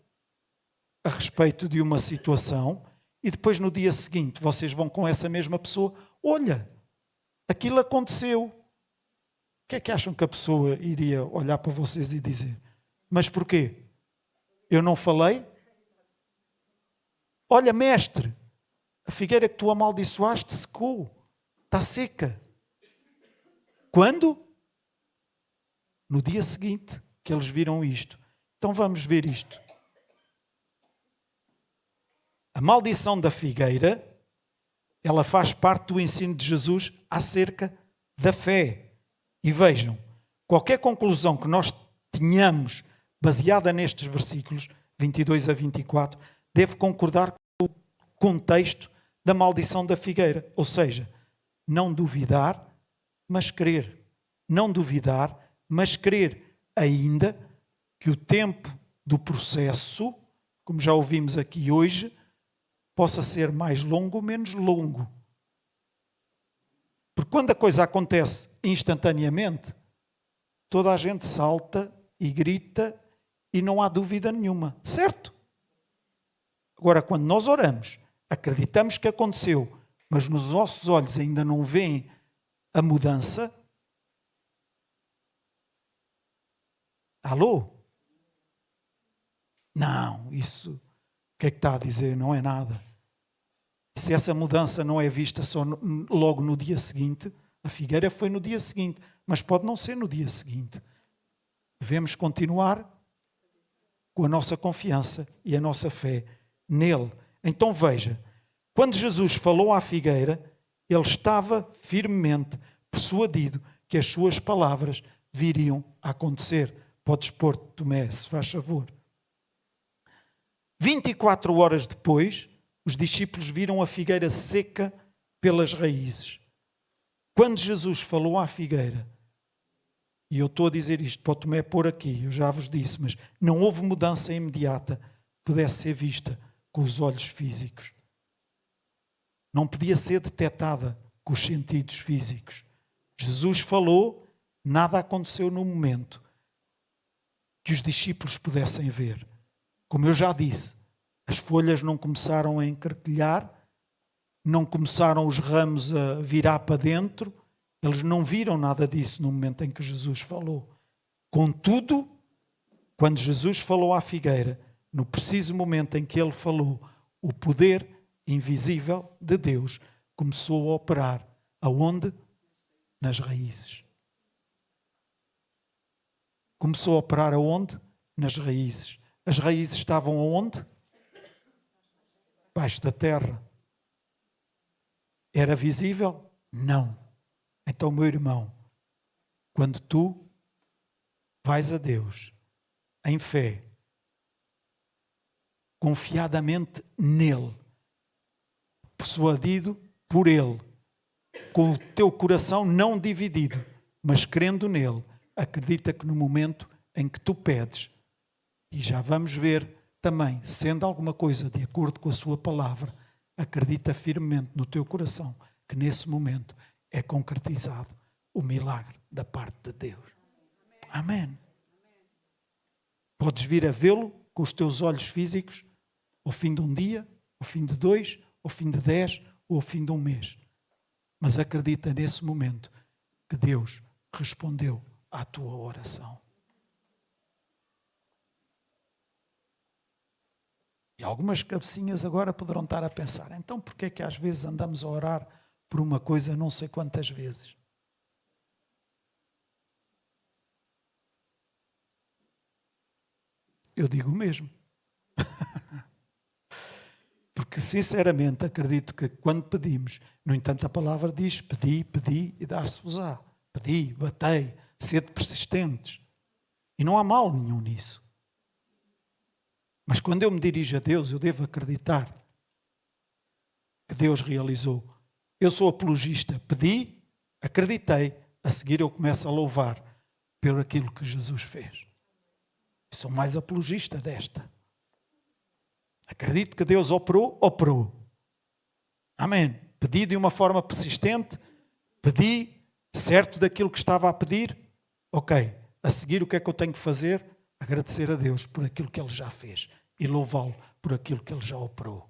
a respeito de uma situação e depois no dia seguinte vocês vão com essa mesma pessoa, olha, aquilo aconteceu. O que é que acham que a pessoa iria olhar para vocês e dizer? Mas porquê? Eu não falei? Olha, mestre, a figueira que tu amaldiçoaste secou. Está seca. Quando? No dia seguinte que eles viram isto. Então vamos ver isto. A maldição da figueira, ela faz parte do ensino de Jesus acerca da fé. E vejam, qualquer conclusão que nós tenhamos baseada nestes versículos 22 a 24, deve concordar com o contexto da maldição da figueira. Ou seja, não duvidar, mas crer. Não duvidar, mas crer. Ainda que o tempo do processo, como já ouvimos aqui hoje, possa ser mais longo ou menos longo. Porque quando a coisa acontece instantaneamente, toda a gente salta e grita e não há dúvida nenhuma. Certo? Agora, quando nós oramos, acreditamos que aconteceu, mas nos nossos olhos ainda não veem a mudança. Alô? Não, isso, o que é que está a dizer? Não é nada. Se essa mudança não é vista só logo no dia seguinte, A figueira foi no dia seguinte, mas pode não ser no dia seguinte. Devemos continuar com a nossa confiança e a nossa fé nele. Então veja, quando Jesus falou à figueira, ele estava firmemente persuadido que as suas palavras viriam a acontecer. Podes pôr, Tomé, se faz favor. 24 horas depois, os discípulos viram a figueira seca pelas raízes. Quando Jesus falou à figueira, e eu estou a dizer isto para o Tomé pôr aqui, eu já vos disse, mas não houve mudança imediata que pudesse ser vista com os olhos físicos. Não podia ser detectada com os sentidos físicos. Jesus falou, nada aconteceu no momento que os discípulos pudessem ver. Como eu já disse, as folhas não começaram a encarquilhar, não começaram os ramos a virar para dentro, eles não viram nada disso no momento em que Jesus falou. Contudo, quando Jesus falou à figueira, no preciso momento em que ele falou, o poder invisível de Deus começou a operar. Aonde? Nas raízes. Começou a operar aonde? Nas raízes. As raízes estavam aonde? Baixo da terra. Era visível? Não. Então, meu irmão, quando tu vais a Deus em fé, confiadamente nele, persuadido por ele, com o teu coração não dividido, mas crendo nele, acredita que no momento em que tu pedes, e já vamos ver também, sendo alguma coisa de acordo com a sua palavra, acredita firmemente no teu coração que nesse momento é concretizado o milagre da parte de Deus. Amém. Podes vir a vê-lo com os teus olhos físicos ao fim de um dia, ao fim de 2, ao fim de 10 ou ao fim de um mês. Mas acredita nesse momento que Deus respondeu à tua oração. E algumas cabecinhas agora poderão estar a pensar, então porquê é que às vezes andamos a orar por uma coisa não sei quantas vezes? Eu digo o mesmo. Porque sinceramente acredito que quando pedimos, no entanto a palavra diz, pedi, pedi e dar-se-vos-á. Pedi, batei, sede persistentes. E não há mal nenhum nisso. Mas quando eu me dirijo a Deus, eu devo acreditar que Deus realizou. Eu sou apologista. Pedi, acreditei. A seguir eu começo a louvar pelo aquilo que Jesus fez. E sou mais apologista desta. Acredito que Deus operou, operou. Amém. Pedi de uma forma persistente. Pedi certo daquilo que estava a pedir. Ok. A seguir o que é que eu tenho que fazer? Agradecer a Deus por aquilo que Ele já fez e louvá-lo por aquilo que Ele já operou.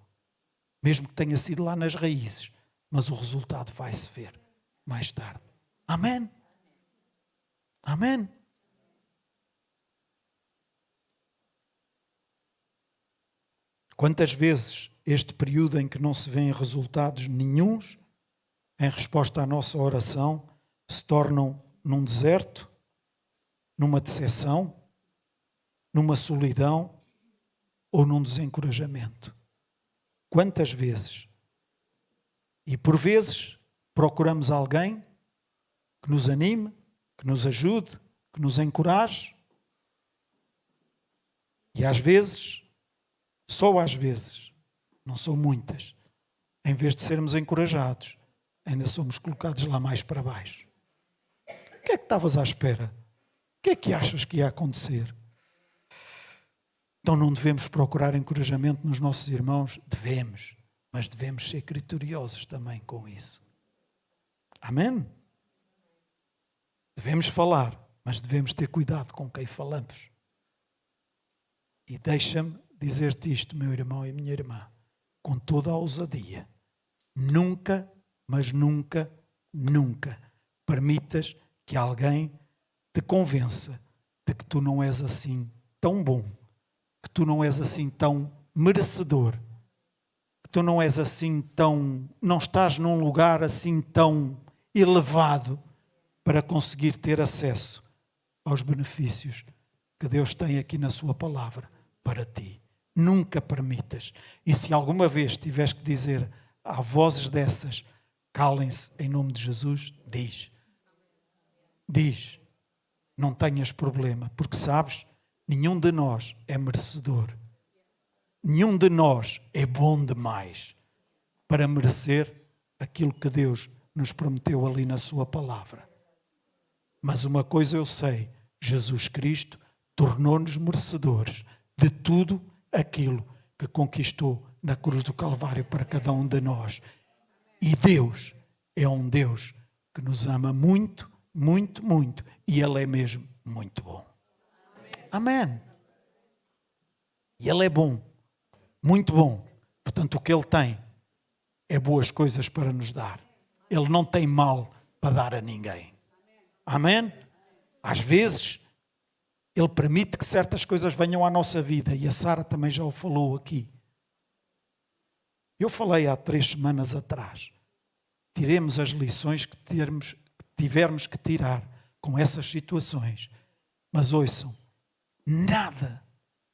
Mesmo que tenha sido lá nas raízes, mas o resultado vai-se ver mais tarde. Amém? Amém? Quantas vezes este período em que não se vêem resultados nenhuns em resposta à nossa oração se tornam num deserto, numa decepção, numa solidão ou num desencorajamento. Quantas vezes? E por vezes procuramos alguém que nos anime, que nos ajude, que nos encoraje. E às vezes, só às vezes, não são muitas, em vez de sermos encorajados, ainda somos colocados lá mais para baixo. O que é que estavas à espera? O que é que achas que ia acontecer? Então não devemos procurar encorajamento nos nossos irmãos? Devemos, mas devemos ser criteriosos também com isso. Amém? Devemos falar, mas devemos ter cuidado com quem falamos. E deixa-me dizer-te isto, meu irmão e minha irmã, com toda a ousadia. Nunca, mas nunca, nunca permitas que alguém te convença de que tu não és assim tão bom, que tu não és assim tão merecedor, que tu não és assim tão, não estás num lugar assim tão elevado para conseguir ter acesso aos benefícios que Deus tem aqui na sua palavra para ti. Nunca permitas. E se alguma vez tiveres que dizer a vozes dessas, calem-se em nome de Jesus, diz. Diz. Não tenhas problema, porque sabes, nenhum de nós é merecedor. Nenhum de nós é bom demais para merecer aquilo que Deus nos prometeu ali na sua palavra. Mas uma coisa eu sei, Jesus Cristo tornou-nos merecedores de tudo aquilo que conquistou na cruz do Calvário para cada um de nós. E Deus é um Deus que nos ama muito, muito, muito. E Ele é mesmo muito bom. Amém. E Ele é bom, muito bom. Portanto, o que Ele tem é boas coisas para nos dar. Ele não tem mal para dar a ninguém. Amém? Às vezes, Ele permite que certas coisas venham à nossa vida. E a Sara também já o falou aqui. Eu falei há 3 semanas atrás. Tiremos as lições que tivermos que tirar com essas situações. Mas ouçam, nada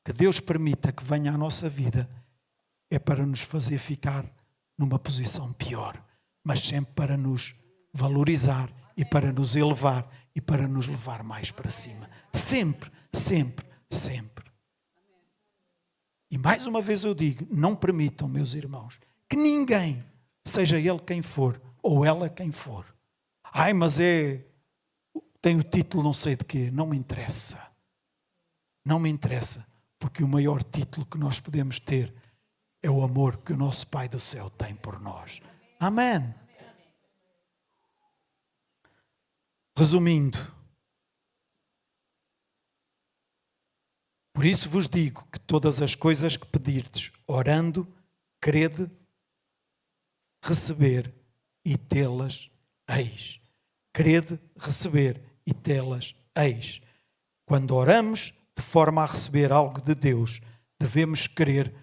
que Deus permita que venha à nossa vida é para nos fazer ficar numa posição pior, mas sempre para nos valorizar e para nos elevar e para nos levar mais para cima. Sempre, sempre, sempre. E mais uma vez eu digo, não permitam, meus irmãos, que ninguém, seja ele quem for ou ela quem for, mas tem o título não sei de quê, não me interessa. Não me interessa, porque o maior título que nós podemos ter é o amor que o nosso Pai do céu tem por nós. Amém. Resumindo, por isso vos digo que todas as coisas que pedirdes, orando, crede, receber e tê-las eis. Crede, receber e tê-las eis. Quando oramos de forma a receber algo de Deus, devemos crer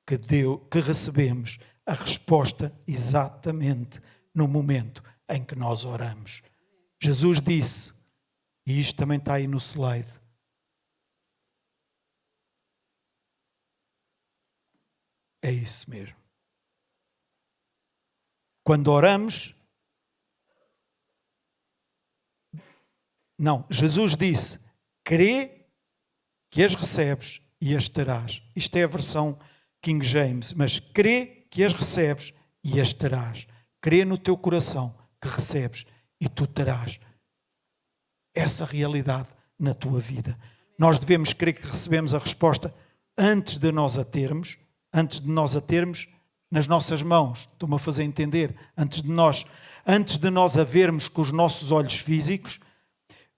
que recebemos a resposta exatamente no momento em que nós oramos. Jesus disse, e isto também está aí no slide, é isso mesmo. Quando oramos, Jesus disse, crê que as recebes e as terás. Isto é a versão King James, mas crê que as recebes e as terás. Crê no teu coração que recebes e tu terás essa realidade na tua vida. Nós devemos crer que recebemos a resposta antes de nós a termos nas nossas mãos. Estou-me a fazer entender. Antes de nós a vermos com os nossos olhos físicos,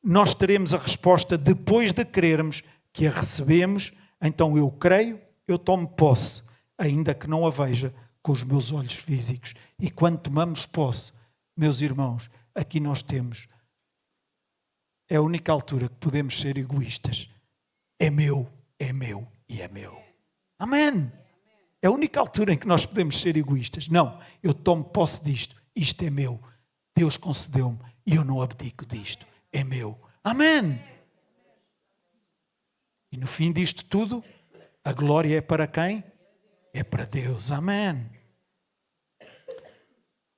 nós teremos a resposta depois de crermos que a recebemos. Então eu creio, eu tomo posse, ainda que não a veja com os meus olhos físicos. E quando tomamos posse, meus irmãos, aqui nós temos, é a única altura que podemos ser egoístas. É meu e é meu. Amém. É a única altura em que nós podemos ser egoístas. Não, eu tomo posse disto. Isto é meu. Deus concedeu-me e eu não abdico disto. É meu. Amém. E no fim disto tudo, a glória é para quem? É para Deus. Amém.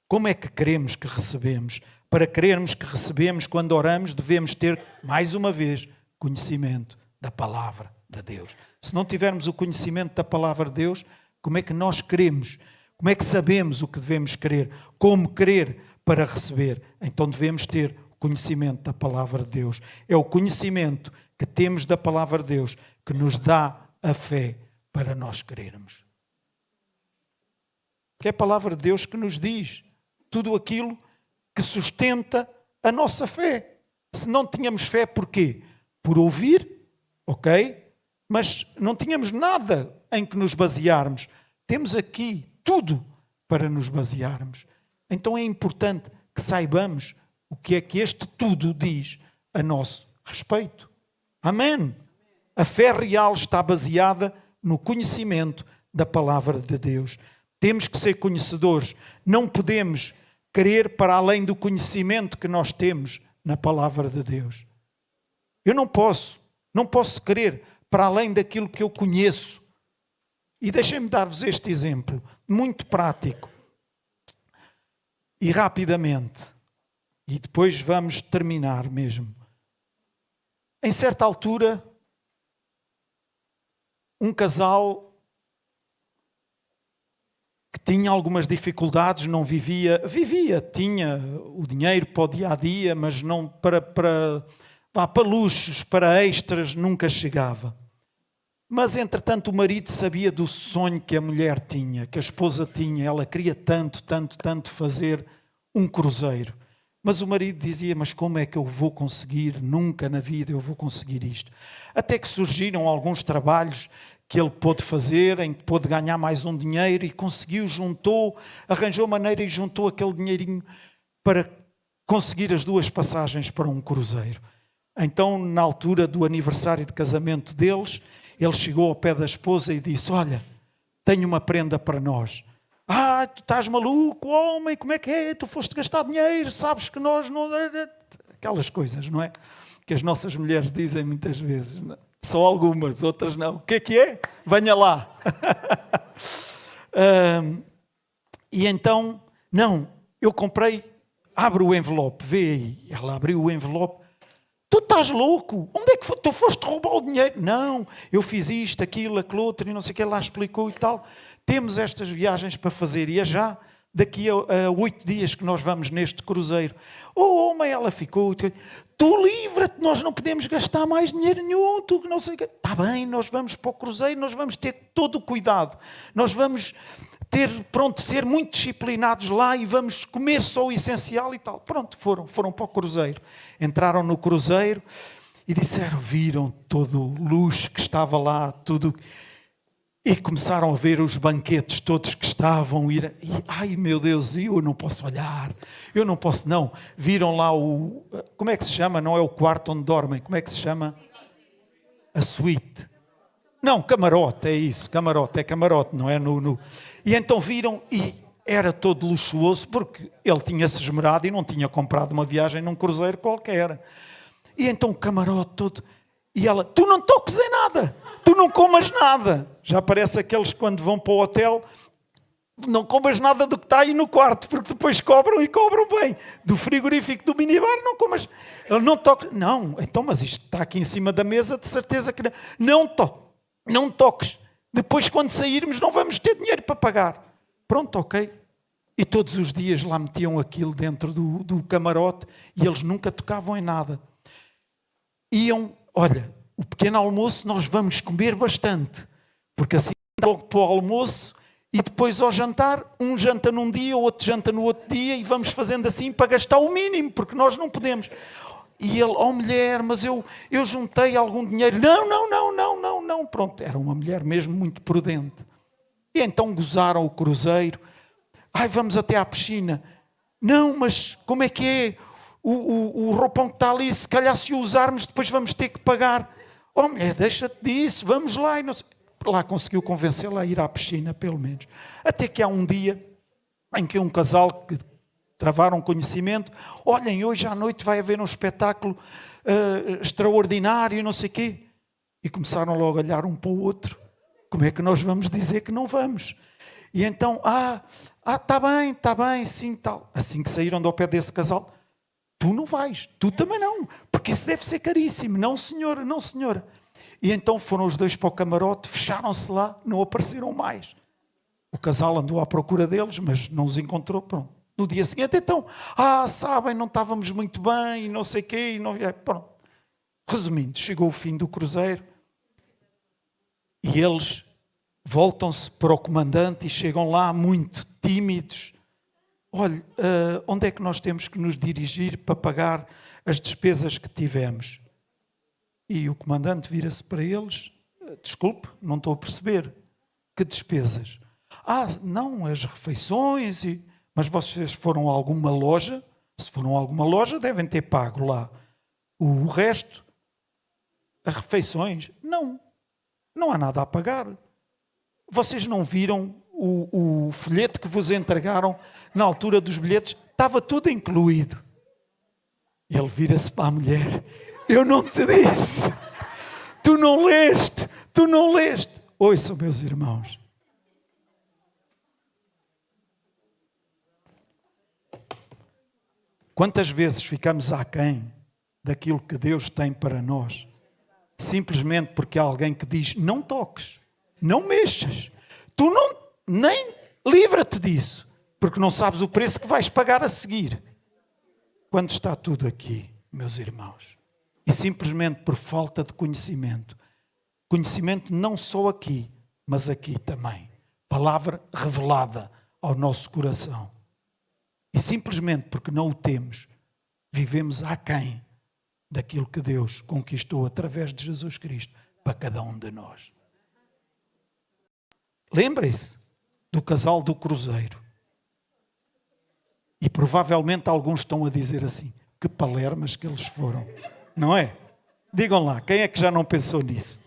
Como é que queremos que recebemos? Para querermos que recebemos, quando oramos, devemos ter, mais uma vez, conhecimento da palavra de Deus. Se não tivermos o conhecimento da palavra de Deus, como é que nós queremos? Como é que sabemos o que devemos querer? Como querer para receber? Então devemos ter o conhecimento da palavra de Deus. É o conhecimento que temos da palavra de Deus que nos dá a fé para nós querermos. Que é a palavra de Deus que nos diz tudo aquilo que sustenta a nossa fé. Se não tínhamos fé, porquê? Por ouvir, ok? Mas não tínhamos nada em que nos basearmos. Temos aqui tudo para nos basearmos. Então é importante que saibamos o que é que este tudo diz a nosso respeito. Amém? A fé real está baseada no conhecimento da palavra de Deus. Temos que ser conhecedores. Não podemos crer para além do conhecimento que nós temos na palavra de Deus. Eu não posso crer para além daquilo que eu conheço. E deixem-me dar-vos este exemplo, muito prático. E rapidamente. E depois vamos terminar mesmo. Em certa altura, um casal que tinha algumas dificuldades, não vivia, tinha o dinheiro para o dia-a-dia, mas não para luxos, para extras, nunca chegava. Mas, entretanto, o marido sabia do sonho que a mulher tinha, que a esposa tinha. Ela queria tanto fazer um cruzeiro. Mas o marido dizia, mas como é que eu vou conseguir? Nunca na vida eu vou conseguir isto. Até que surgiram alguns trabalhos que ele pôde fazer, em que pôde ganhar mais um dinheiro e conseguiu, arranjou maneira e juntou aquele dinheirinho para conseguir as 2 passagens para um cruzeiro. Então, na altura do aniversário de casamento deles, ele chegou ao pé da esposa e disse, olha, tenho uma prenda para nós. Ah, tu estás maluco, homem, como é que é? Tu foste gastar dinheiro, sabes que nós não... Aquelas coisas, não é? Que as nossas mulheres dizem muitas vezes. Não? Só algumas, outras não. O que é? Venha lá. E então, não, eu comprei, abre o envelope, vê aí. Ela abriu o envelope. Tu estás louco? Onde é que foi? Tu foste roubar o dinheiro? Não, eu fiz isto, aquilo, aquilo outro e não sei o que, lá explicou e tal. Temos estas viagens para fazer e é já daqui a 8 dias que nós vamos neste cruzeiro. Oh, homem, ela ficou. Tu livra-te, nós não podemos gastar mais dinheiro nenhum, tu não sei o que. Está bem, nós vamos para o cruzeiro, nós vamos ter todo o cuidado. Nós vamos ser muito disciplinados lá e vamos comer só o essencial e tal. Pronto, foram para o cruzeiro. Entraram no cruzeiro e viram todo o luxo que estava lá, tudo. E começaram a ver os banquetes todos que estavam. Ai, meu Deus, eu não posso olhar. Eu não posso, não. Viram lá como é que se chama? Não é o quarto onde dormem. Como é que se chama? A suíte. Não, camarote, é isso. É camarote, não é? E então viram e era todo luxuoso porque ele tinha-se esmerado e não tinha comprado uma viagem num cruzeiro qualquer. E então o camarote todo... E ela, tu não toques em nada, tu não comas nada. Já parece aqueles que quando vão para o hotel, não comas nada do que está aí no quarto, porque depois cobram e cobram bem. Do frigorífico, do minibar, não comas. Ele não toca. Não, então, mas isto está aqui em cima da mesa, de certeza que não. Não toques. Depois, quando sairmos, não vamos ter dinheiro para pagar. Pronto, ok. E todos os dias lá metiam aquilo dentro do camarote e eles nunca tocavam em nada. Iam... Olha, o pequeno almoço nós vamos comer bastante, porque assim logo para o almoço e depois ao jantar, um janta num dia, o outro janta no outro dia e vamos fazendo assim para gastar o mínimo, porque nós não podemos. E ele, mulher, mas eu juntei algum dinheiro. Não. Pronto, era uma mulher mesmo muito prudente. E então gozaram o cruzeiro. Vamos até à piscina. Não, mas como é que é? O roupão que está ali, se calhar se o usarmos, depois vamos ter que pagar. Mulher, deixa-te disso, vamos lá. E não sei. Lá conseguiu convencê-la a ir à piscina, pelo menos. Até que há um dia em que um casal que travaram conhecimento, olhem, hoje à noite vai haver um espetáculo extraordinário, não sei o quê. E começaram logo a olhar um para o outro. Como é que nós vamos dizer que não vamos? E então, está bem, sim, tal. Assim que saíram do pé desse casal, tu não vais, tu também não, porque isso deve ser caríssimo. Não, senhora, não, senhora. E então foram os dois para o camarote, fecharam-se lá, não apareceram mais. O casal andou à procura deles, mas não os encontrou, pronto. No dia seguinte, então, sabem, não estávamos muito bem, e não sei o quê, e não... Pronto. Resumindo, chegou o fim do cruzeiro, e eles voltam-se para o comandante e chegam lá muito tímidos. Olha, onde é que nós temos que nos dirigir para pagar as despesas que tivemos? E o comandante vira-se para eles. Desculpe, não estou a perceber. Que despesas? Não, as refeições. Mas vocês foram a alguma loja? Se foram a alguma loja, devem ter pago lá. O resto, as refeições, não há nada a pagar. Vocês não viram o folheto que vos entregaram na altura dos bilhetes, estava tudo incluído. Ele vira-se para a mulher: eu não te disse, tu não leste. Ouçam, meus irmãos. Quantas vezes ficamos aquém daquilo que Deus tem para nós, simplesmente porque há alguém que diz: não toques, não mexas, tu não, nem livra-te disso, porque não sabes o preço que vais pagar a seguir. Quando está tudo aqui, meus irmãos, e simplesmente por falta de conhecimento não só aqui, mas aqui também, palavra revelada ao nosso coração, e simplesmente porque não o temos, vivemos aquém daquilo que Deus conquistou através de Jesus Cristo para cada um de nós. Lembrem-se do casal do cruzeiro. E provavelmente alguns estão a dizer assim: que palermas que eles foram. Não é? Digam lá, quem é que já não pensou nisso?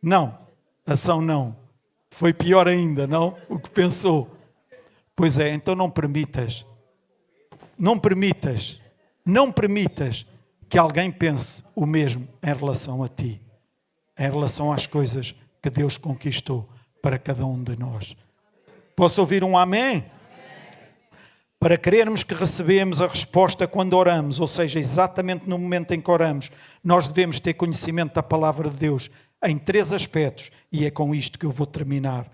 Não, ação não. Foi pior ainda, não? O que pensou. Pois é, então não permitas que alguém pense o mesmo em relação a ti, em relação às coisas que Deus conquistou para cada um de nós. Posso ouvir um amém? Para crermos que recebemos a resposta quando oramos, ou seja, exatamente no momento em que oramos, nós devemos ter conhecimento da palavra de Deus em 3 aspectos, e é com isto que eu vou terminar.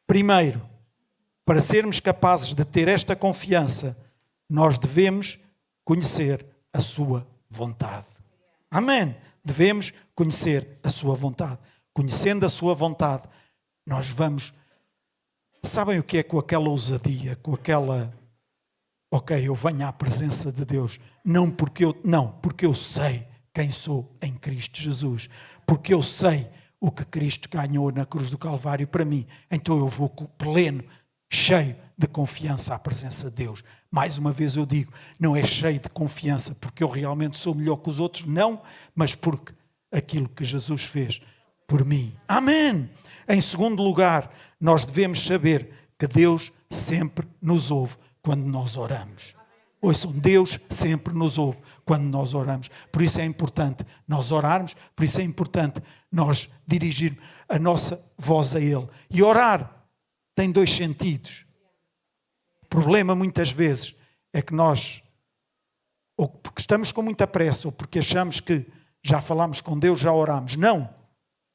Primeiro, para sermos capazes de ter esta confiança, nós devemos conhecer a sua vontade. Amém? Devemos conhecer a sua vontade. Conhecendo a sua vontade, nós vamos... Sabem o que é com aquela ousadia, com aquela... Ok, eu venho à presença de Deus, porque eu sei quem sou em Cristo Jesus, porque eu sei o que Cristo ganhou na cruz do Calvário para mim, então eu vou pleno, cheio de confiança à presença de Deus. Mais uma vez eu digo, não é cheio de confiança porque eu realmente sou melhor que os outros, não, mas porque aquilo que Jesus fez por mim. Amém! Em segundo lugar, nós devemos saber que Deus sempre nos ouve quando nós oramos. Ouçam, Deus sempre nos ouve quando nós oramos. Por isso é importante nós orarmos, por isso é importante nós dirigirmos a nossa voz a Ele. E orar tem 2 sentidos. O problema muitas vezes é que nós, ou porque estamos com muita pressa, ou porque achamos que já falámos com Deus, já oramos. Não.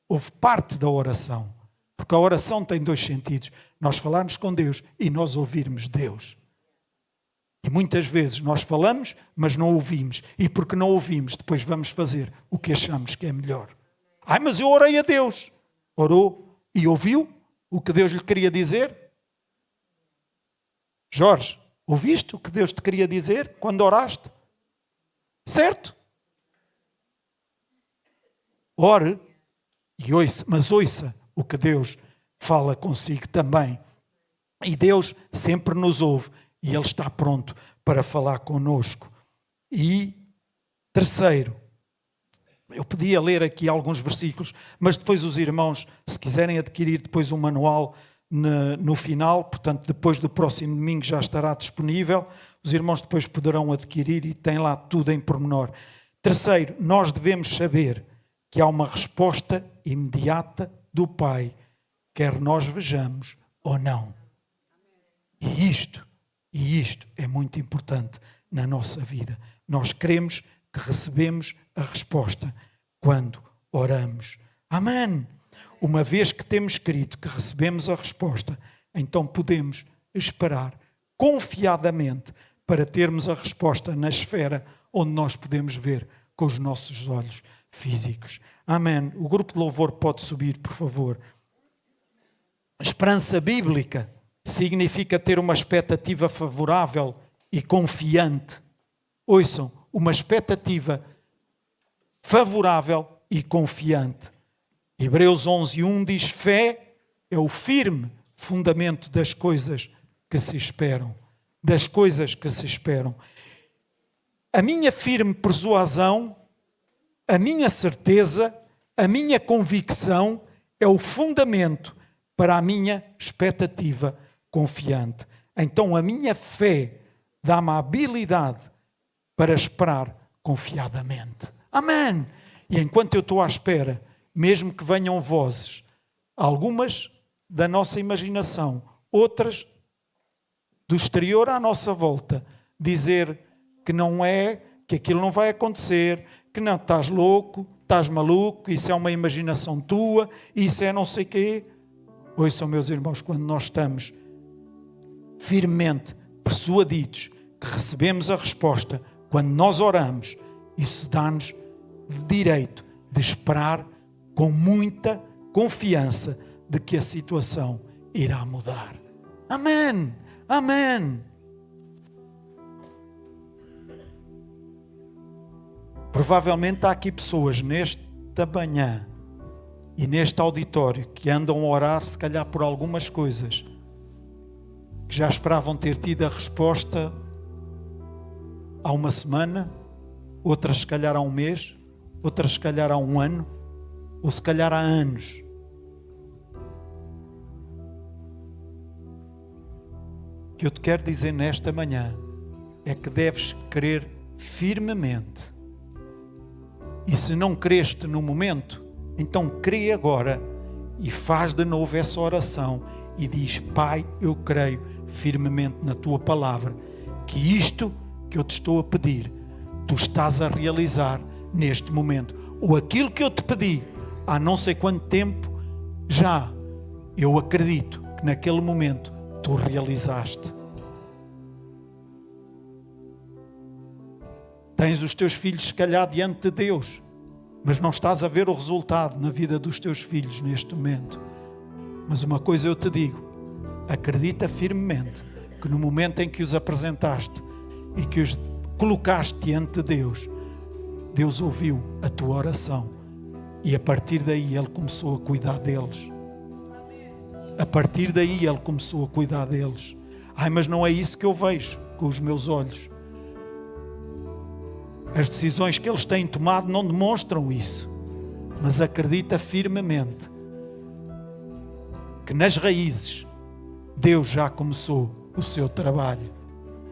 Houve parte da oração. Porque a oração tem 2 sentidos. Nós falarmos com Deus e nós ouvirmos Deus. E muitas vezes nós falamos, mas não ouvimos. E porque não ouvimos, depois vamos fazer o que achamos que é melhor. Mas eu orei a Deus. Orou e ouviu o que Deus lhe queria dizer? Jorge, ouviste o que Deus te queria dizer quando oraste? Certo? Ore e ouça, mas ouça o que Deus fala consigo também. E Deus sempre nos ouve e Ele está pronto para falar conosco. E terceiro, eu podia ler aqui alguns versículos, mas depois os irmãos, se quiserem adquirir depois um manual no final, portanto depois do próximo domingo já estará disponível, os irmãos depois poderão adquirir e tem lá tudo em pormenor. Terceiro, nós devemos saber que há uma resposta imediata do Pai, quer nós vejamos ou não. E isto é muito importante na nossa vida. Nós queremos que recebemos a resposta quando oramos. Amém! Uma vez que temos escrito que recebemos a resposta, então podemos esperar confiadamente para termos a resposta na esfera onde nós podemos ver com os nossos olhos físicos. Amém! O grupo de louvor pode subir, por favor. Esperança bíblica significa ter uma expectativa favorável e confiante. Ouçam, uma expectativa favorável e confiante. Hebreus 11:1 diz: fé é o firme fundamento das coisas que se esperam. Das coisas que se esperam. A minha firme persuasão, a minha certeza, a minha convicção é o fundamento para a minha expectativa confiante. Então a minha fé dá-me a habilidade para esperar confiadamente. Amém! E enquanto eu estou à espera, mesmo que venham vozes, algumas da nossa imaginação, outras do exterior à nossa volta, dizer que não é, que aquilo não vai acontecer, que não, estás louco, estás maluco, isso é uma imaginação tua, isso é não sei quê. Ouçam, meus irmãos, quando nós estamos firmemente persuadidos que recebemos a resposta, quando nós oramos, isso dá-nos o direito de esperar com muita confiança de que a situação irá mudar. Amém! Amém! Provavelmente há aqui pessoas nesta manhã e neste auditório que andam a orar, se calhar por algumas coisas, que já esperavam ter tido a resposta há uma semana, outras se calhar há um mês, outras se calhar há um ano, ou se calhar há anos. O que eu te quero dizer nesta manhã é que deves crer firmemente. E se não creste no momento, então crê agora e faz de novo essa oração e diz: Pai, eu creio firmemente na Tua palavra, que isto que eu te estou a pedir, Tu estás a realizar neste momento. Ou aquilo que eu te pedi há não sei quanto tempo, já eu acredito que naquele momento Tu realizaste. Tens os teus filhos se calhar diante de Deus, mas não estás a ver o resultado na vida dos teus filhos neste momento. Mas uma coisa eu te digo, acredita firmemente que no momento em que os apresentaste e que os colocaste diante de Deus, Deus ouviu a tua oração e a partir daí Ele começou a cuidar deles. A partir daí Ele começou a cuidar deles. Ai, mas não é isso que eu vejo com os meus olhos. As decisões que eles têm tomado não demonstram isso. Mas acredita firmemente que nas raízes Deus já começou o seu trabalho.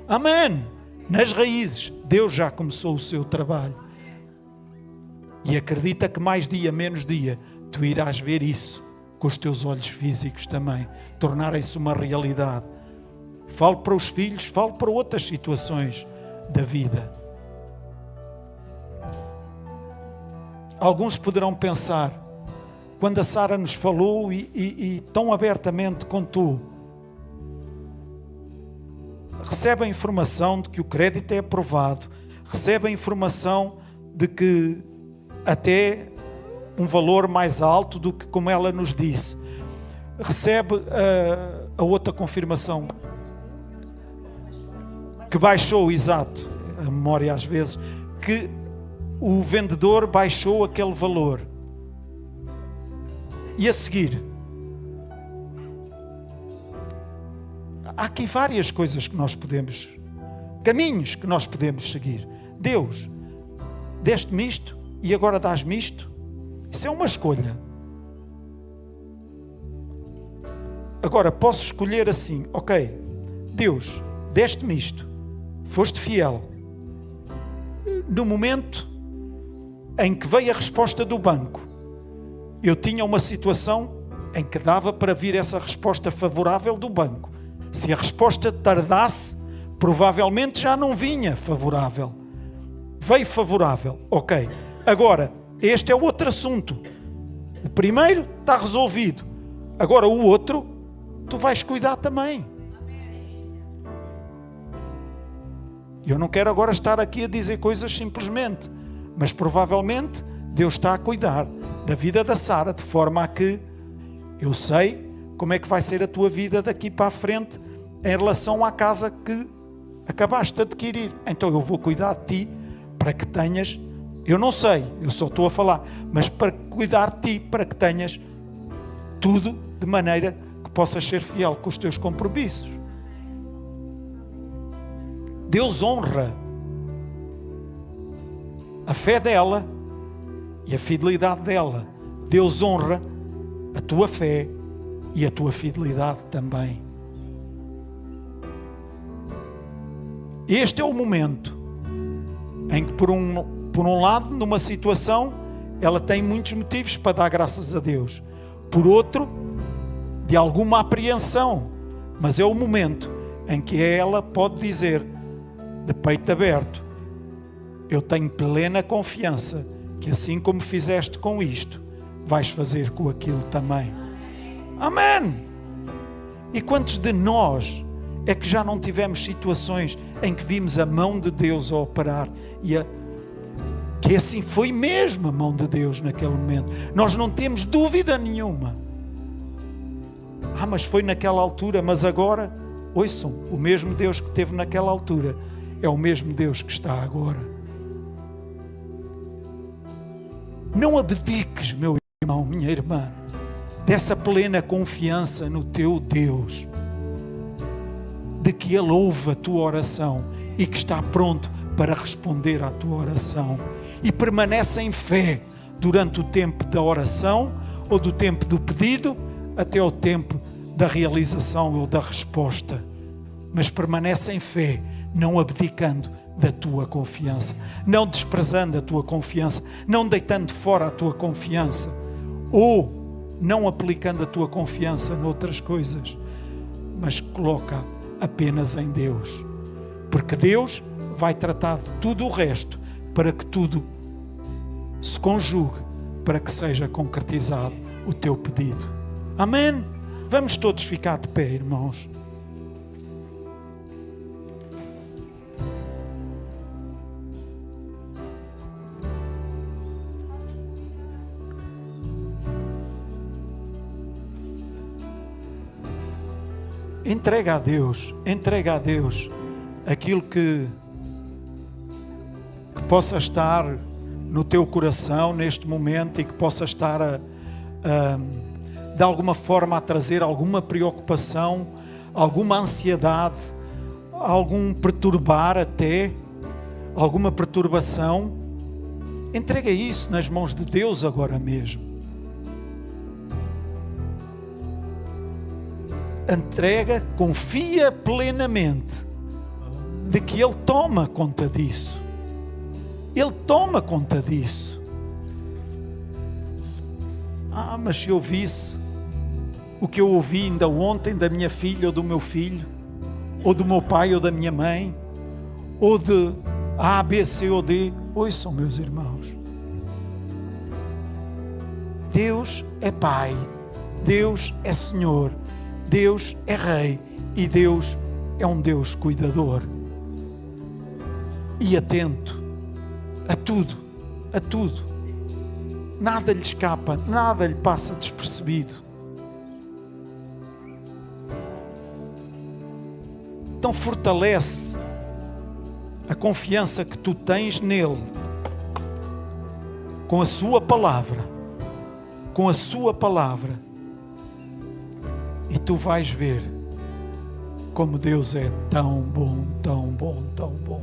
Amém! Nas raízes Deus já começou o seu trabalho. E acredita que mais dia, menos dia, tu irás ver isso com os teus olhos físicos também, tornarem-se uma realidade. Falo para os filhos, falo para outras situações da vida. Alguns poderão pensar, quando a Sara nos falou e tão abertamente contou, recebe a informação de que o crédito é aprovado, recebe a informação de que até um valor mais alto do que como ela nos disse, recebe a outra confirmação que baixou, exato, a memória às vezes, que o vendedor baixou aquele valor. E a seguir, há aqui várias coisas que nós podemos, caminhos que nós podemos seguir. Deus, deste-me isto e agora dás-me isto. Isso é uma escolha. Agora posso escolher assim, ok, Deus, deste-me isto, foste fiel. No momento em que veio a resposta do banco, eu tinha uma situação em que dava para vir essa resposta favorável do banco. Se a resposta tardasse, provavelmente já não vinha favorável. Veio favorável, ok. Agora, este é o outro assunto. O primeiro está resolvido. Agora o outro, tu vais cuidar também. Eu não quero agora estar aqui a dizer coisas simplesmente, mas provavelmente Deus está a cuidar da vida da Sara, de forma a que eu sei como é que vai ser a tua vida daqui para a frente em relação à casa que acabaste de adquirir. Então eu vou cuidar de ti para que tenhas, eu não sei, eu só estou a falar, mas para cuidar de ti, para que tenhas tudo de maneira que possas ser fiel com os teus compromissos. Deus honra a fé dela e a fidelidade dela. Deus honra a tua fé e a tua fidelidade também. Este é o momento em que, por um lado, numa situação, ela tem muitos motivos para dar graças a Deus. Por outro, de alguma apreensão. Mas é o momento em que ela pode dizer, de peito aberto: eu tenho plena confiança que assim como fizeste com isto, vais fazer com aquilo também. Amém! E quantos de nós é que já não tivemos situações em que vimos a mão de Deus a operar que assim foi mesmo a mão de Deus naquele momento? Nós não temos dúvida nenhuma. Mas foi naquela altura, mas agora, ouçam, o mesmo Deus que esteve naquela altura é o mesmo Deus que está agora. Não abdiques, meu irmão, minha irmã, dessa plena confiança no teu Deus, de que Ele ouve a tua oração e que está pronto para responder à tua oração. E permanece em fé durante o tempo da oração ou do tempo do pedido até o tempo da realização ou da resposta. Mas permanece em fé, não abdicando da tua confiança, não desprezando a tua confiança, não deitando fora a tua confiança ou não aplicando a tua confiança noutras coisas, mas coloca apenas em Deus, porque Deus vai tratar de tudo o resto para que tudo se conjugue, para que seja concretizado o teu pedido. Amém? Vamos todos ficar de pé, irmãos. Entrega a Deus aquilo que possa estar no teu coração neste momento e que possa estar de alguma forma a trazer alguma preocupação, alguma ansiedade, algum perturbar até, alguma perturbação. Entrega isso nas mãos de Deus agora mesmo. Entrega, confia plenamente de que Ele toma conta disso. Ele toma conta disso. Mas se eu visse o que eu ouvi ainda ontem da minha filha ou do meu filho, ou do meu pai ou da minha mãe, ou de A, B, C ou D, ouçam, meus irmãos. Deus é Pai, Deus é Senhor, Deus é Rei e Deus é um Deus cuidador e atento a tudo, a tudo. Nada lhe escapa, nada lhe passa despercebido. Então fortalece a confiança que tu tens nele com a sua palavra, com a sua palavra, e tu vais ver como Deus é tão bom, tão bom, tão bom.